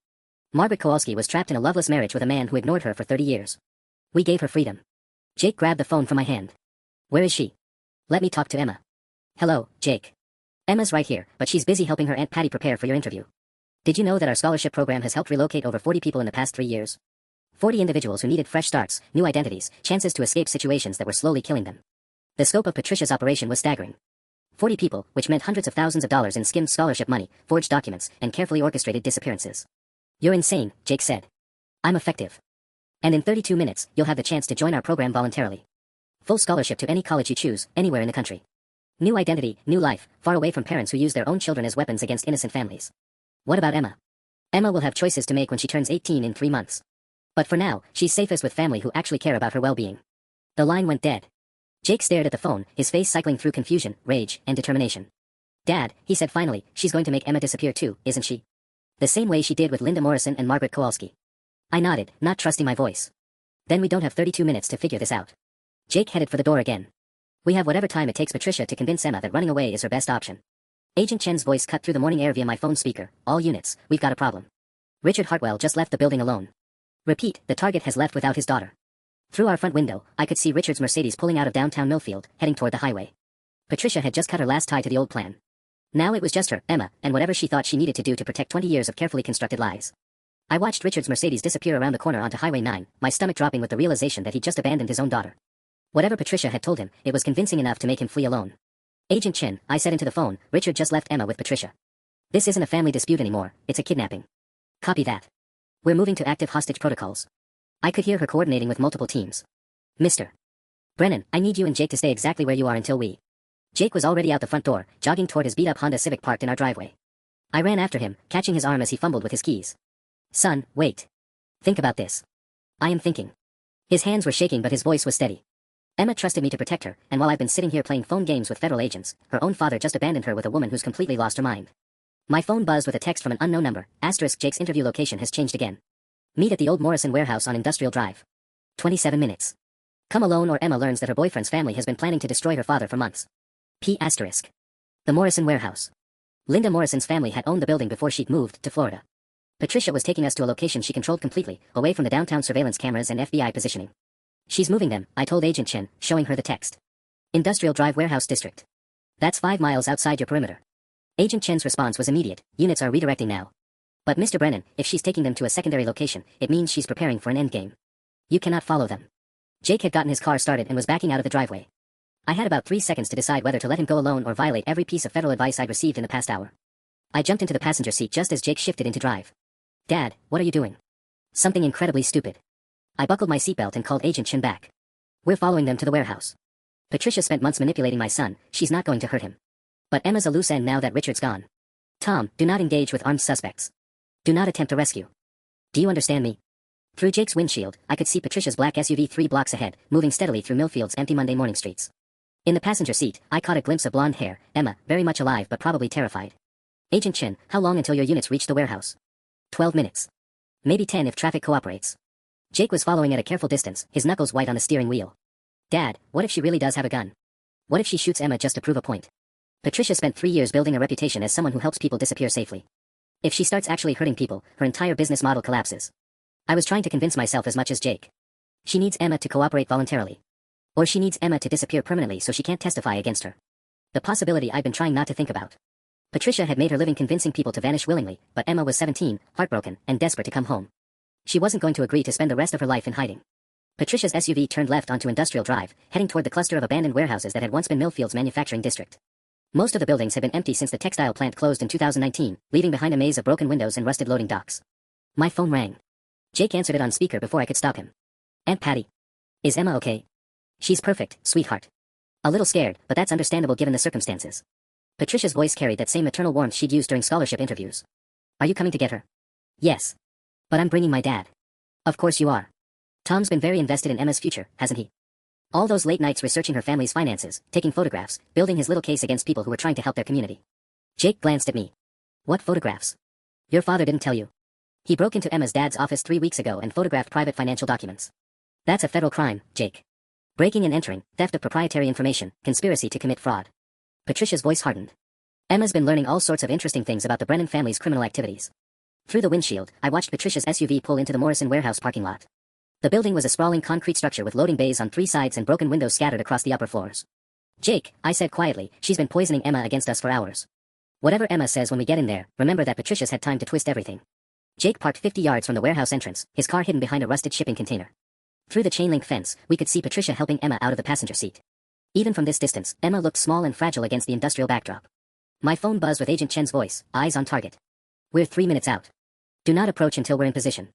Margaret Kowalski was trapped in a loveless marriage with a man who ignored her for 30 years. We gave her freedom. Jake grabbed the phone from my hand. Where is she? Let me talk to Emma. Hello, Jake. Emma's right here, but she's busy helping her Aunt Patty prepare for your interview. Did you know that our scholarship program has helped relocate over 40 people in the past 3 years? 40 individuals who needed fresh starts, new identities, chances to escape situations that were slowly killing them. The scope of Patricia's operation was staggering. 40 people, which meant hundreds of thousands of dollars in skimmed scholarship money, forged documents, and carefully orchestrated disappearances. You're insane, Jake said. I'm effective. And in 32 minutes, you'll have the chance to join our program voluntarily. Full scholarship to any college you choose, anywhere in the country. New identity, new life, far away from parents who use their own children as weapons against innocent families. What about Emma? Emma will have choices to make when she turns 18 in 3 months. But for now, she's safest with family who actually care about her well-being. The line went dead. Jake stared at the phone, his face cycling through confusion, rage, and determination. Dad, he said finally, she's going to make Emma disappear too, isn't she? The same way she did with Linda Morrison and Margaret Kowalski. I nodded, not trusting my voice. Then we don't have 32 minutes to figure this out. Jake headed for the door again. We have whatever time it takes Patricia to convince Emma that running away is her best option. Agent Chen's voice cut through the morning air via my phone speaker. All units, we've got a problem. Richard Hartwell just left the building alone. Repeat, the target has left without his daughter. Through our front window, I could see Richard's Mercedes pulling out of downtown Millfield, heading toward the highway. Patricia had just cut her last tie to the old plan. Now it was just her, Emma, and whatever she thought she needed to do to protect 20 years of carefully constructed lies. I watched Richard's Mercedes disappear around the corner onto Highway 9, my stomach dropping with the realization that he'd just abandoned his own daughter. Whatever Patricia had told him, it was convincing enough to make him flee alone. Agent Chen, I said into the phone, Richard just left Emma with Patricia. This isn't a family dispute anymore, it's a kidnapping. Copy that. We're moving to active hostage protocols. I could hear her coordinating with multiple teams. Mr. Brennan, I need you and Jake to stay exactly where you are until we... Jake was already out the front door, jogging toward his beat-up Honda Civic parked in our driveway. I ran after him, catching his arm as he fumbled with his keys. Son, wait. Think about this. I am thinking. His hands were shaking but his voice was steady. Emma trusted me to protect her, and while I've been sitting here playing phone games with federal agents, her own father just abandoned her with a woman who's completely lost her mind. My phone buzzed with a text from an unknown number. Asterisk Jake's interview location has changed again. Meet at the old Morrison warehouse on Industrial Drive. 27 minutes. Come alone or Emma learns that her boyfriend's family has been planning to destroy her father for months. P***. The Morrison warehouse. Linda Morrison's family had owned the building before she'd moved to Florida. Patricia was taking us to a location she controlled completely, away from the downtown surveillance cameras and FBI positioning. She's moving them, I told Agent Chen, showing her the text. Industrial Drive Warehouse District. That's 5 miles outside your perimeter. Agent Chen's response was immediate. Units are redirecting now. But Mr. Brennan, if she's taking them to a secondary location, it means she's preparing for an endgame. You cannot follow them. Jake had gotten his car started and was backing out of the driveway. I had about 3 seconds to decide whether to let him go alone or violate every piece of federal advice I'd received in the past hour. I jumped into the passenger seat just as Jake shifted into drive. Dad, what are you doing? Something incredibly stupid. I buckled my seatbelt and called Agent Chen back. We're following them to the warehouse. Patricia spent months manipulating my son, she's not going to hurt him. But Emma's a loose end now that Richard's gone. Tom, do not engage with armed suspects. Do not attempt a rescue. Do you understand me? Through Jake's windshield, I could see Patricia's black SUV 3 blocks ahead, moving steadily through Millfield's empty Monday morning streets. In the passenger seat, I caught a glimpse of blonde hair, Emma, very much alive but probably terrified. Agent Chen, how long until your units reach the warehouse? 12 minutes. Maybe 10 if traffic cooperates. Jake was following at a careful distance, his knuckles white on the steering wheel. Dad, what if she really does have a gun? What if she shoots Emma just to prove a point? Patricia spent 3 years building a reputation as someone who helps people disappear safely. If she starts actually hurting people, her entire business model collapses. I was trying to convince myself as much as Jake. She needs Emma to cooperate voluntarily. Or she needs Emma to disappear permanently so she can't testify against her. The possibility I'd been trying not to think about. Patricia had made her living convincing people to vanish willingly, but Emma was 17, heartbroken, and desperate to come home. She wasn't going to agree to spend the rest of her life in hiding. Patricia's SUV turned left onto Industrial Drive, heading toward the cluster of abandoned warehouses that had once been Millfield's manufacturing district. Most of the buildings had been empty since the textile plant closed in 2019, leaving behind a maze of broken windows and rusted loading docks. My phone rang. Jake answered it on speaker before I could stop him. Aunt Patty. Is Emma okay? She's perfect, sweetheart. A little scared, but that's understandable given the circumstances. Patricia's voice carried that same maternal warmth she'd used during scholarship interviews. Are you coming to get her? Yes. But I'm bringing my dad. Of course you are. Tom's been very invested in Emma's future, hasn't he? All those late nights researching her family's finances, taking photographs, building his little case against people who were trying to help their community. Jake glanced at me. What photographs? Your father didn't tell you. He broke into Emma's dad's office 3 weeks ago and photographed private financial documents. That's a federal crime, Jake. Breaking and entering, theft of proprietary information, conspiracy to commit fraud. Patricia's voice hardened. Emma's been learning all sorts of interesting things about the Brennan family's criminal activities. Through the windshield, I watched Patricia's SUV pull into the Morrison warehouse parking lot. The building was a sprawling concrete structure with loading bays on 3 sides and broken windows scattered across the upper floors. Jake, I said quietly, she's been poisoning Emma against us for hours. Whatever Emma says when we get in there, remember that Patricia's had time to twist everything. Jake parked 50 yards from the warehouse entrance, his car hidden behind a rusted shipping container. Through the chain-link fence, we could see Patricia helping Emma out of the passenger seat. Even from this distance, Emma looked small and fragile against the industrial backdrop. My phone buzzed with Agent Chen's voice, eyes on target. We're 3 minutes out. Do not approach until we're in position.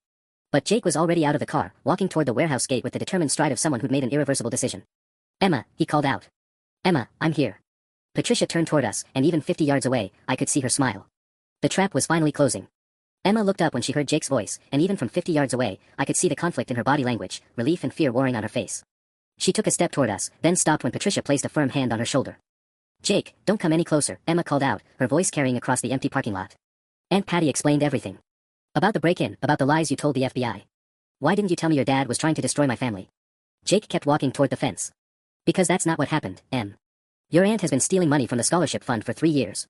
But Jake was already out of the car, walking toward the warehouse gate with the determined stride of someone who'd made an irreversible decision. Emma, he called out. Emma, I'm here. Patricia turned toward us, and even 50 yards away, I could see her smile. The trap was finally closing. Emma looked up when she heard Jake's voice, and even from 50 yards away, I could see the conflict in her body language, relief and fear warring on her face. She took a step toward us, then stopped when Patricia placed a firm hand on her shoulder. Jake, don't come any closer, Emma called out, her voice carrying across the empty parking lot. Aunt Patty explained everything. About the break-in, about the lies you told the FBI. Why didn't you tell me your dad was trying to destroy my family? Jake kept walking toward the fence. Because that's not what happened, Em. Your aunt has been stealing money from the scholarship fund for 3 years.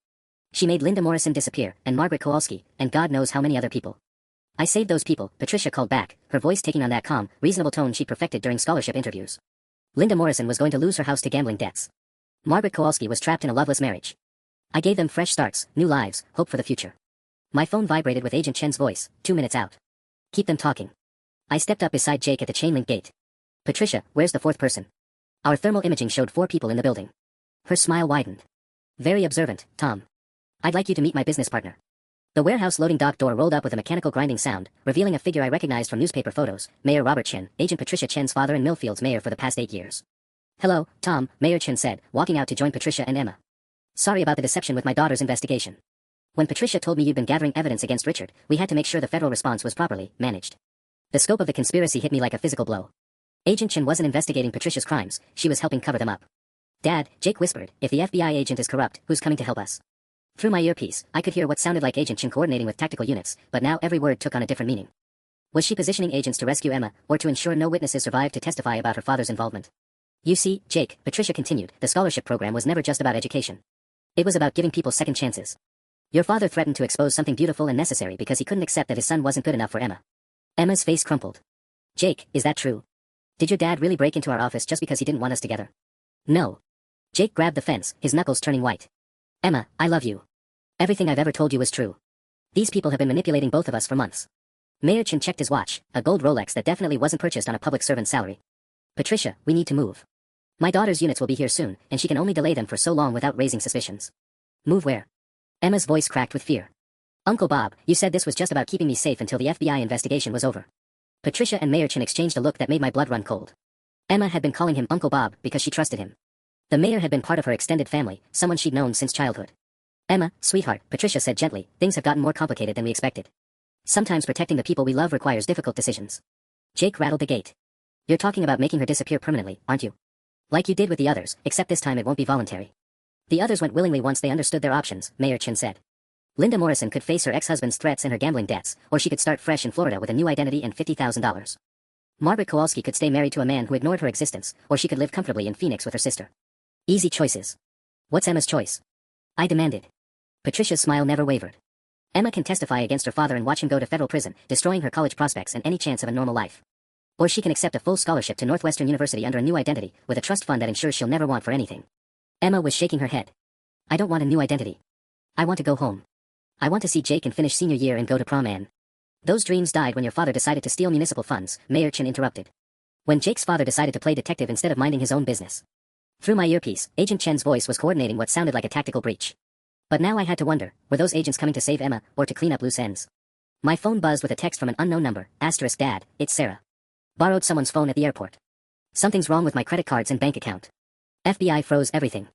She made Linda Morrison disappear, and Margaret Kowalski, and God knows how many other people. I saved those people, Patricia called back, her voice taking on that calm, reasonable tone she perfected during scholarship interviews. Linda Morrison was going to lose her house to gambling debts. Margaret Kowalski was trapped in a loveless marriage. I gave them fresh starts, new lives, hope for the future. My phone vibrated with Agent Chen's voice, 2 minutes out. Keep them talking. I stepped up beside Jake at the chain-link gate. Patricia, where's the 4th person? Our thermal imaging showed 4 people in the building. Her smile widened. Very observant, Tom. I'd like you to meet my business partner. The warehouse loading dock door rolled up with a mechanical grinding sound, revealing a figure I recognized from newspaper photos, Mayor Robert Chen, Agent Patricia Chen's father and Millfield's mayor for the past 8 years. Hello, Tom, Mayor Chen said, walking out to join Patricia and Emma. Sorry about the deception with my daughter's investigation. When Patricia told me you'd been gathering evidence against Richard, we had to make sure the federal response was properly managed. The scope of the conspiracy hit me like a physical blow. Agent Chen wasn't investigating Patricia's crimes, she was helping cover them up. Dad, Jake whispered, if the FBI agent is corrupt, who's coming to help us? Through my earpiece, I could hear what sounded like Agent Chen coordinating with tactical units, but now every word took on a different meaning. Was she positioning agents to rescue Emma, or to ensure no witnesses survived to testify about her father's involvement? You see, Jake, Patricia continued, the scholarship program was never just about education. It was about giving people second chances. Your father threatened to expose something beautiful and necessary because he couldn't accept that his son wasn't good enough for Emma. Emma's face crumpled. Jake, is that true? Did your dad really break into our office just because he didn't want us together? No. Jake grabbed the fence, his knuckles turning white. Emma, I love you. Everything I've ever told you was true. These people have been manipulating both of us for months. Mayor Chen checked his watch, a gold Rolex that definitely wasn't purchased on a public servant's salary. Patricia, we need to move. My daughter's units will be here soon, and she can only delay them for so long without raising suspicions. Move where? Emma's voice cracked with fear. Uncle Bob, you said this was just about keeping me safe until the FBI investigation was over. Patricia and Mayor Chen exchanged a look that made my blood run cold. Emma had been calling him Uncle Bob because she trusted him. The mayor had been part of her extended family, someone she'd known since childhood. Emma, sweetheart, Patricia said gently, things have gotten more complicated than we expected. Sometimes protecting the people we love requires difficult decisions. Jake rattled the gate. You're talking about making her disappear permanently, aren't you? Like you did with the others, except this time it won't be voluntary. The others went willingly once they understood their options, Mayor Chen said. Linda Morrison could face her ex-husband's threats and her gambling debts, or she could start fresh in Florida with a new identity and $50,000. Margaret Kowalski could stay married to a man who ignored her existence, or she could live comfortably in Phoenix with her sister. Easy choices. What's Emma's choice? I demanded. Patricia's smile never wavered. Emma can testify against her father and watch him go to federal prison, destroying her college prospects and any chance of a normal life. Or she can accept a full scholarship to Northwestern University under a new identity, with a trust fund that ensures she'll never want for anything. Emma was shaking her head. I don't want a new identity. I want to go home. I want to see Jake and finish senior year and go to prom, Anne. Those dreams died when your father decided to steal municipal funds, Mayor Chen interrupted. When Jake's father decided to play detective instead of minding his own business. Through my earpiece, Agent Chen's voice was coordinating what sounded like a tactical breach. But now I had to wonder, were those agents coming to save Emma, or to clean up loose ends? My phone buzzed with a text from an unknown number, *Dad, it's Sarah. Borrowed someone's phone at the airport. Something's wrong with my credit cards and bank account. FBI froze everything.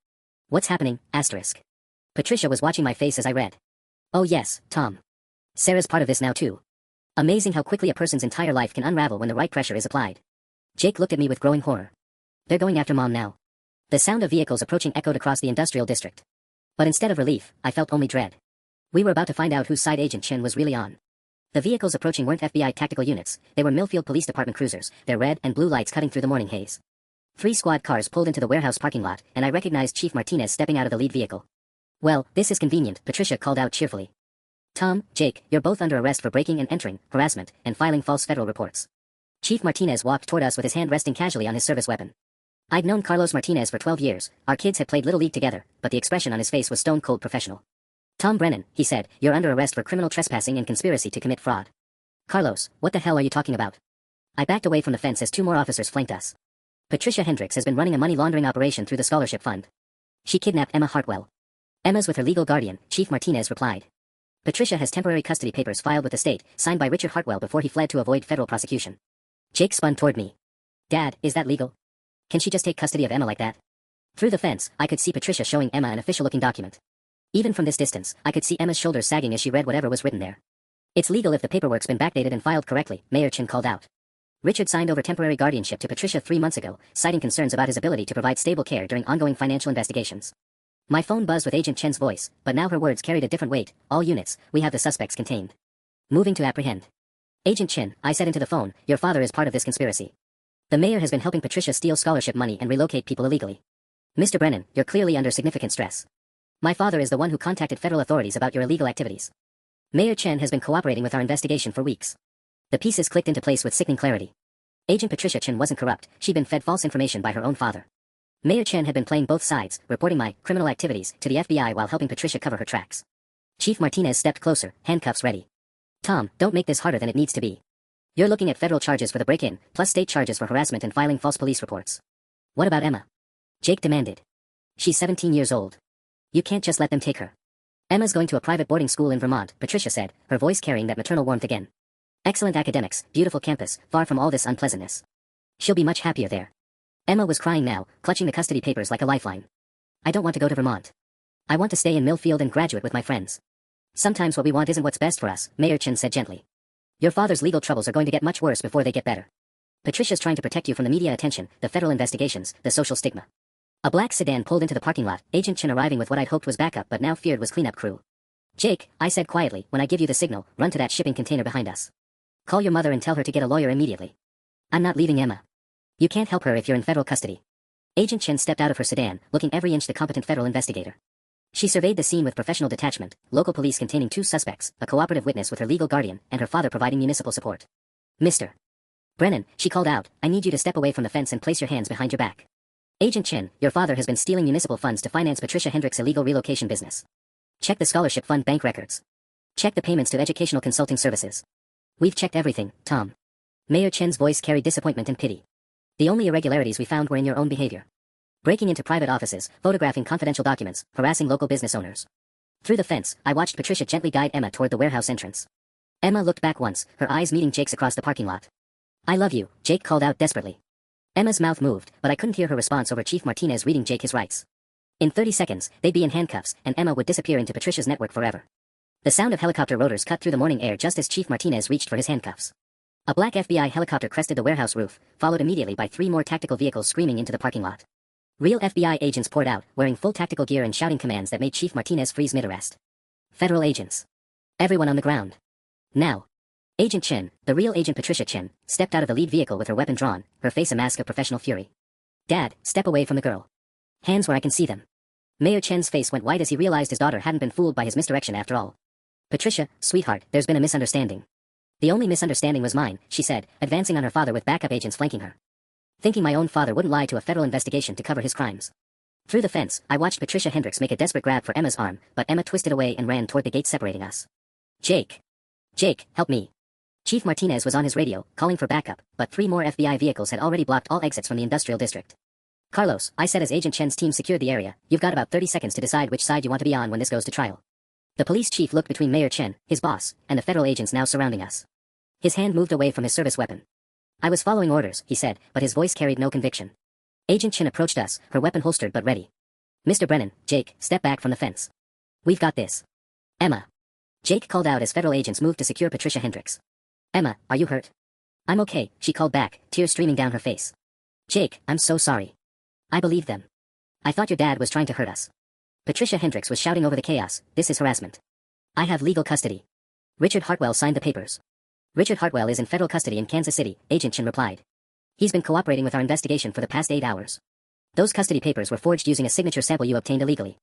What's happening, *. Patricia was watching my face as I read. Oh yes, Tom. Sarah's part of this now too. Amazing how quickly a person's entire life can unravel when the right pressure is applied. Jake looked at me with growing horror. They're going after Mom now. The sound of vehicles approaching echoed across the industrial district. But instead of relief, I felt only dread. We were about to find out whose side Agent Chen was really on. The vehicles approaching weren't FBI tactical units, they were Millfield Police Department cruisers, their red and blue lights cutting through the morning haze. 3 squad cars pulled into the warehouse parking lot, and I recognized Chief Martinez stepping out of the lead vehicle. Well, this is convenient, Patricia called out cheerfully. Tom, Jake, you're both under arrest for breaking and entering, harassment, and filing false federal reports. Chief Martinez walked toward us with his hand resting casually on his service weapon. I'd known Carlos Martinez for 12 years, our kids had played Little League together, but the expression on his face was stone-cold professional. Tom Brennan, he said, you're under arrest for criminal trespassing and conspiracy to commit fraud. Carlos, what the hell are you talking about? I backed away from the fence as 2 more officers flanked us. Patricia Hendricks has been running a money laundering operation through the scholarship fund. She kidnapped Emma Hartwell. Emma's with her legal guardian, Chief Martinez replied. Patricia has temporary custody papers filed with the state, signed by Richard Hartwell before he fled to avoid federal prosecution. Jake spun toward me. Dad, is that legal? Can she just take custody of Emma like that? Through the fence, I could see Patricia showing Emma an official-looking document. Even from this distance, I could see Emma's shoulders sagging as she read whatever was written there. It's legal if the paperwork's been backdated and filed correctly, Mayor Chen called out. Richard signed over temporary guardianship to Patricia 3 months ago, citing concerns about his ability to provide stable care during ongoing financial investigations. My phone buzzed with Agent Chen's voice, but now her words carried a different weight. All units, we have the suspects contained. Moving to apprehend. Agent Chen, I said into the phone, your father is part of this conspiracy. The mayor has been helping Patricia steal scholarship money and relocate people illegally. Mr. Brennan, you're clearly under significant stress. My father is the one who contacted federal authorities about your illegal activities. Mayor Chen has been cooperating with our investigation for weeks. The pieces clicked into place with sickening clarity. Agent Patricia Chen wasn't corrupt, she'd been fed false information by her own father. Mayor Chen had been playing both sides, reporting my criminal activities to the FBI while helping Patricia cover her tracks. Chief Martinez stepped closer, handcuffs ready. Tom, don't make this harder than it needs to be. You're looking at federal charges for the break-in, plus state charges for harassment and filing false police reports. What about Emma? Jake demanded. She's 17 years old. You can't just let them take her. Emma's going to a private boarding school in Vermont, Patricia said, her voice carrying that maternal warmth again. Excellent academics, beautiful campus, far from all this unpleasantness. She'll be much happier there. Emma was crying now, clutching the custody papers like a lifeline. I don't want to go to Vermont. I want to stay in Millfield and graduate with my friends. Sometimes what we want isn't what's best for us, Mayor Chen said gently. Your father's legal troubles are going to get much worse before they get better. Patricia's trying to protect you from the media attention, the federal investigations, the social stigma. A black sedan pulled into the parking lot, Agent Chen arriving with what I'd hoped was backup but now feared was cleanup crew. Jake, I said quietly, when I give you the signal, run to that shipping container behind us. Call your mother and tell her to get a lawyer immediately. I'm not leaving Emma. You can't help her if you're in federal custody. Agent Chen stepped out of her sedan, looking every inch the competent federal investigator. She surveyed the scene with professional detachment, local police containing 2 suspects, a cooperative witness with her legal guardian, and her father providing municipal support. Mr. Brennan, she called out, I need you to step away from the fence and place your hands behind your back. Agent Chen, your father has been stealing municipal funds to finance Patricia Hendricks' illegal relocation business. Check the scholarship fund bank records. Check the payments to educational consulting services. We've checked everything, Tom. Mayor Chen's voice carried disappointment and pity. The only irregularities we found were in your own behavior. Breaking into private offices, photographing confidential documents, harassing local business owners. Through the fence, I watched Patricia gently guide Emma toward the warehouse entrance. Emma looked back once, her eyes meeting Jake's across the parking lot. I love you, Jake called out desperately. Emma's mouth moved, but I couldn't hear her response over Chief Martinez reading Jake his rights. In 30 seconds, they'd be in handcuffs, and Emma would disappear into Patricia's network forever. The sound of helicopter rotors cut through the morning air just as Chief Martinez reached for his handcuffs. A black FBI helicopter crested the warehouse roof, followed immediately by 3 more tactical vehicles screaming into the parking lot. Real FBI agents poured out, wearing full tactical gear and shouting commands that made Chief Martinez freeze mid-arrest. Federal agents. Everyone on the ground. Now. Agent Chen, the real Agent Patricia Chen, stepped out of the lead vehicle with her weapon drawn, her face a mask of professional fury. Dad, step away from the girl. Hands where I can see them. Mayor Chen's face went white as he realized his daughter hadn't been fooled by his misdirection after all. Patricia, sweetheart, there's been a misunderstanding. The only misunderstanding was mine, she said, advancing on her father with backup agents flanking her. Thinking my own father wouldn't lie to a federal investigation to cover his crimes. Through the fence, I watched Patricia Hendricks make a desperate grab for Emma's arm, but Emma twisted away and ran toward the gate separating us. Jake. Jake, help me. Chief Martinez was on his radio, calling for backup, but 3 more FBI vehicles had already blocked all exits from the industrial district. Carlos, I said as Agent Chen's team secured the area, you've got about 30 seconds to decide which side you want to be on when this goes to trial. The police chief looked between Mayor Chen, his boss, and the federal agents now surrounding us. His hand moved away from his service weapon. I was following orders, he said, but his voice carried no conviction. Agent Chen approached us, her weapon holstered but ready. Mr. Brennan, Jake, step back from the fence. We've got this. Emma. Jake called out as federal agents moved to secure Patricia Hendricks. Emma, are you hurt? I'm okay, she called back, tears streaming down her face. Jake, I'm so sorry. I believed them. I thought your dad was trying to hurt us. Patricia Hendricks was shouting over the chaos, this is harassment. I have legal custody. Richard Hartwell signed the papers. Richard Hartwell is in federal custody in Kansas City, Agent Chen replied. He's been cooperating with our investigation for the past 8 hours. Those custody papers were forged using a signature sample you obtained illegally.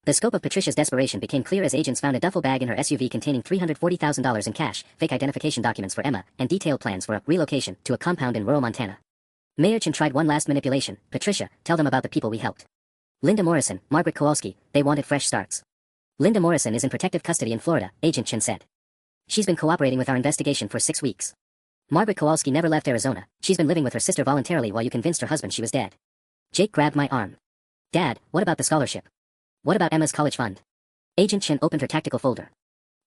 The scope of Patricia's desperation became clear as agents found a duffel bag in her SUV containing $340,000 in cash, fake identification documents for Emma, and detailed plans for a relocation to a compound in rural Montana. Mayor Chen tried one last manipulation. Patricia, tell them about the people we helped. Linda Morrison, Margaret Kowalski, they wanted fresh starts. Linda Morrison is in protective custody in Florida, Agent Chen said. She's been cooperating with our investigation for 6 weeks. Margaret Kowalski never left Arizona. She's been living with her sister voluntarily while you convinced her husband she was dead. Jake grabbed my arm. Dad, what about the scholarship? What about Emma's college fund? Agent Chen opened her tactical folder.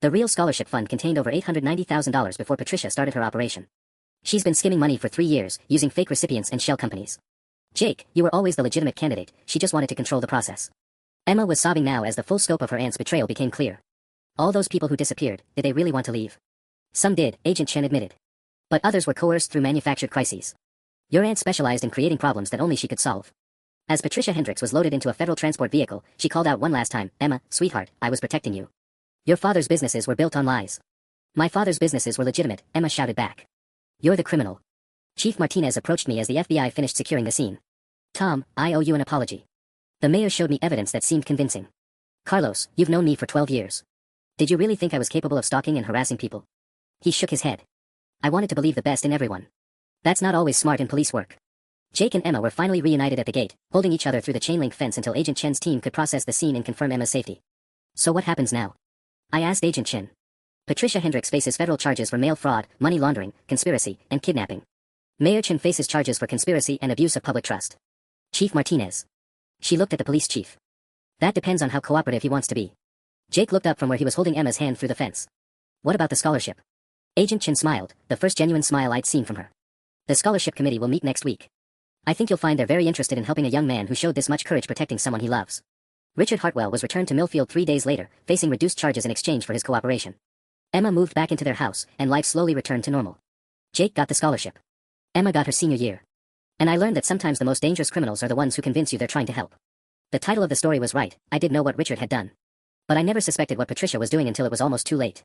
The real scholarship fund contained over $890,000 before Patricia started her operation. She's been skimming money for 3 years, using fake recipients and shell companies. Jake, you were always the legitimate candidate, she just wanted to control the process. Emma was sobbing now as the full scope of her aunt's betrayal became clear. All those people who disappeared, did they really want to leave? Some did, Agent Chen admitted. But others were coerced through manufactured crises. Your aunt specialized in creating problems that only she could solve. As Patricia Hendricks was loaded into a federal transport vehicle, she called out one last time, "Emma, sweetheart, I was protecting you. Your father's businesses were built on lies." "My father's businesses were legitimate," Emma shouted back. "You're the criminal." Chief Martinez approached me as the FBI finished securing the scene. "Tom, I owe you an apology. The mayor showed me evidence that seemed convincing." "Carlos, you've known me for 12 years. Did you really think I was capable of stalking and harassing people?" He shook his head. "I wanted to believe the best in everyone. That's not always smart in police work." Jake and Emma were finally reunited at the gate, holding each other through the chain-link fence until Agent Chen's team could process the scene and confirm Emma's safety. "So what happens now?" I asked Agent Chen. "Patricia Hendricks faces federal charges for mail fraud, money laundering, conspiracy, and kidnapping. Mayor Chen faces charges for conspiracy and abuse of public trust." "Chief Martinez." She looked at the police chief. "That depends on how cooperative he wants to be." Jake looked up from where he was holding Emma's hand through the fence. "What about the scholarship?" Agent Chen smiled, the first genuine smile I'd seen from her. "The scholarship committee will meet next week. I think you'll find they're very interested in helping a young man who showed this much courage protecting someone he loves." Richard Hartwell was returned to Millfield 3 days later, facing reduced charges in exchange for his cooperation. Emma moved back into their house, and life slowly returned to normal. Jake got the scholarship. Emma got her senior year. And I learned that sometimes the most dangerous criminals are the ones who convince you they're trying to help. The title of the story was right, I did know what Richard had done. But I never suspected what Patricia was doing until it was almost too late.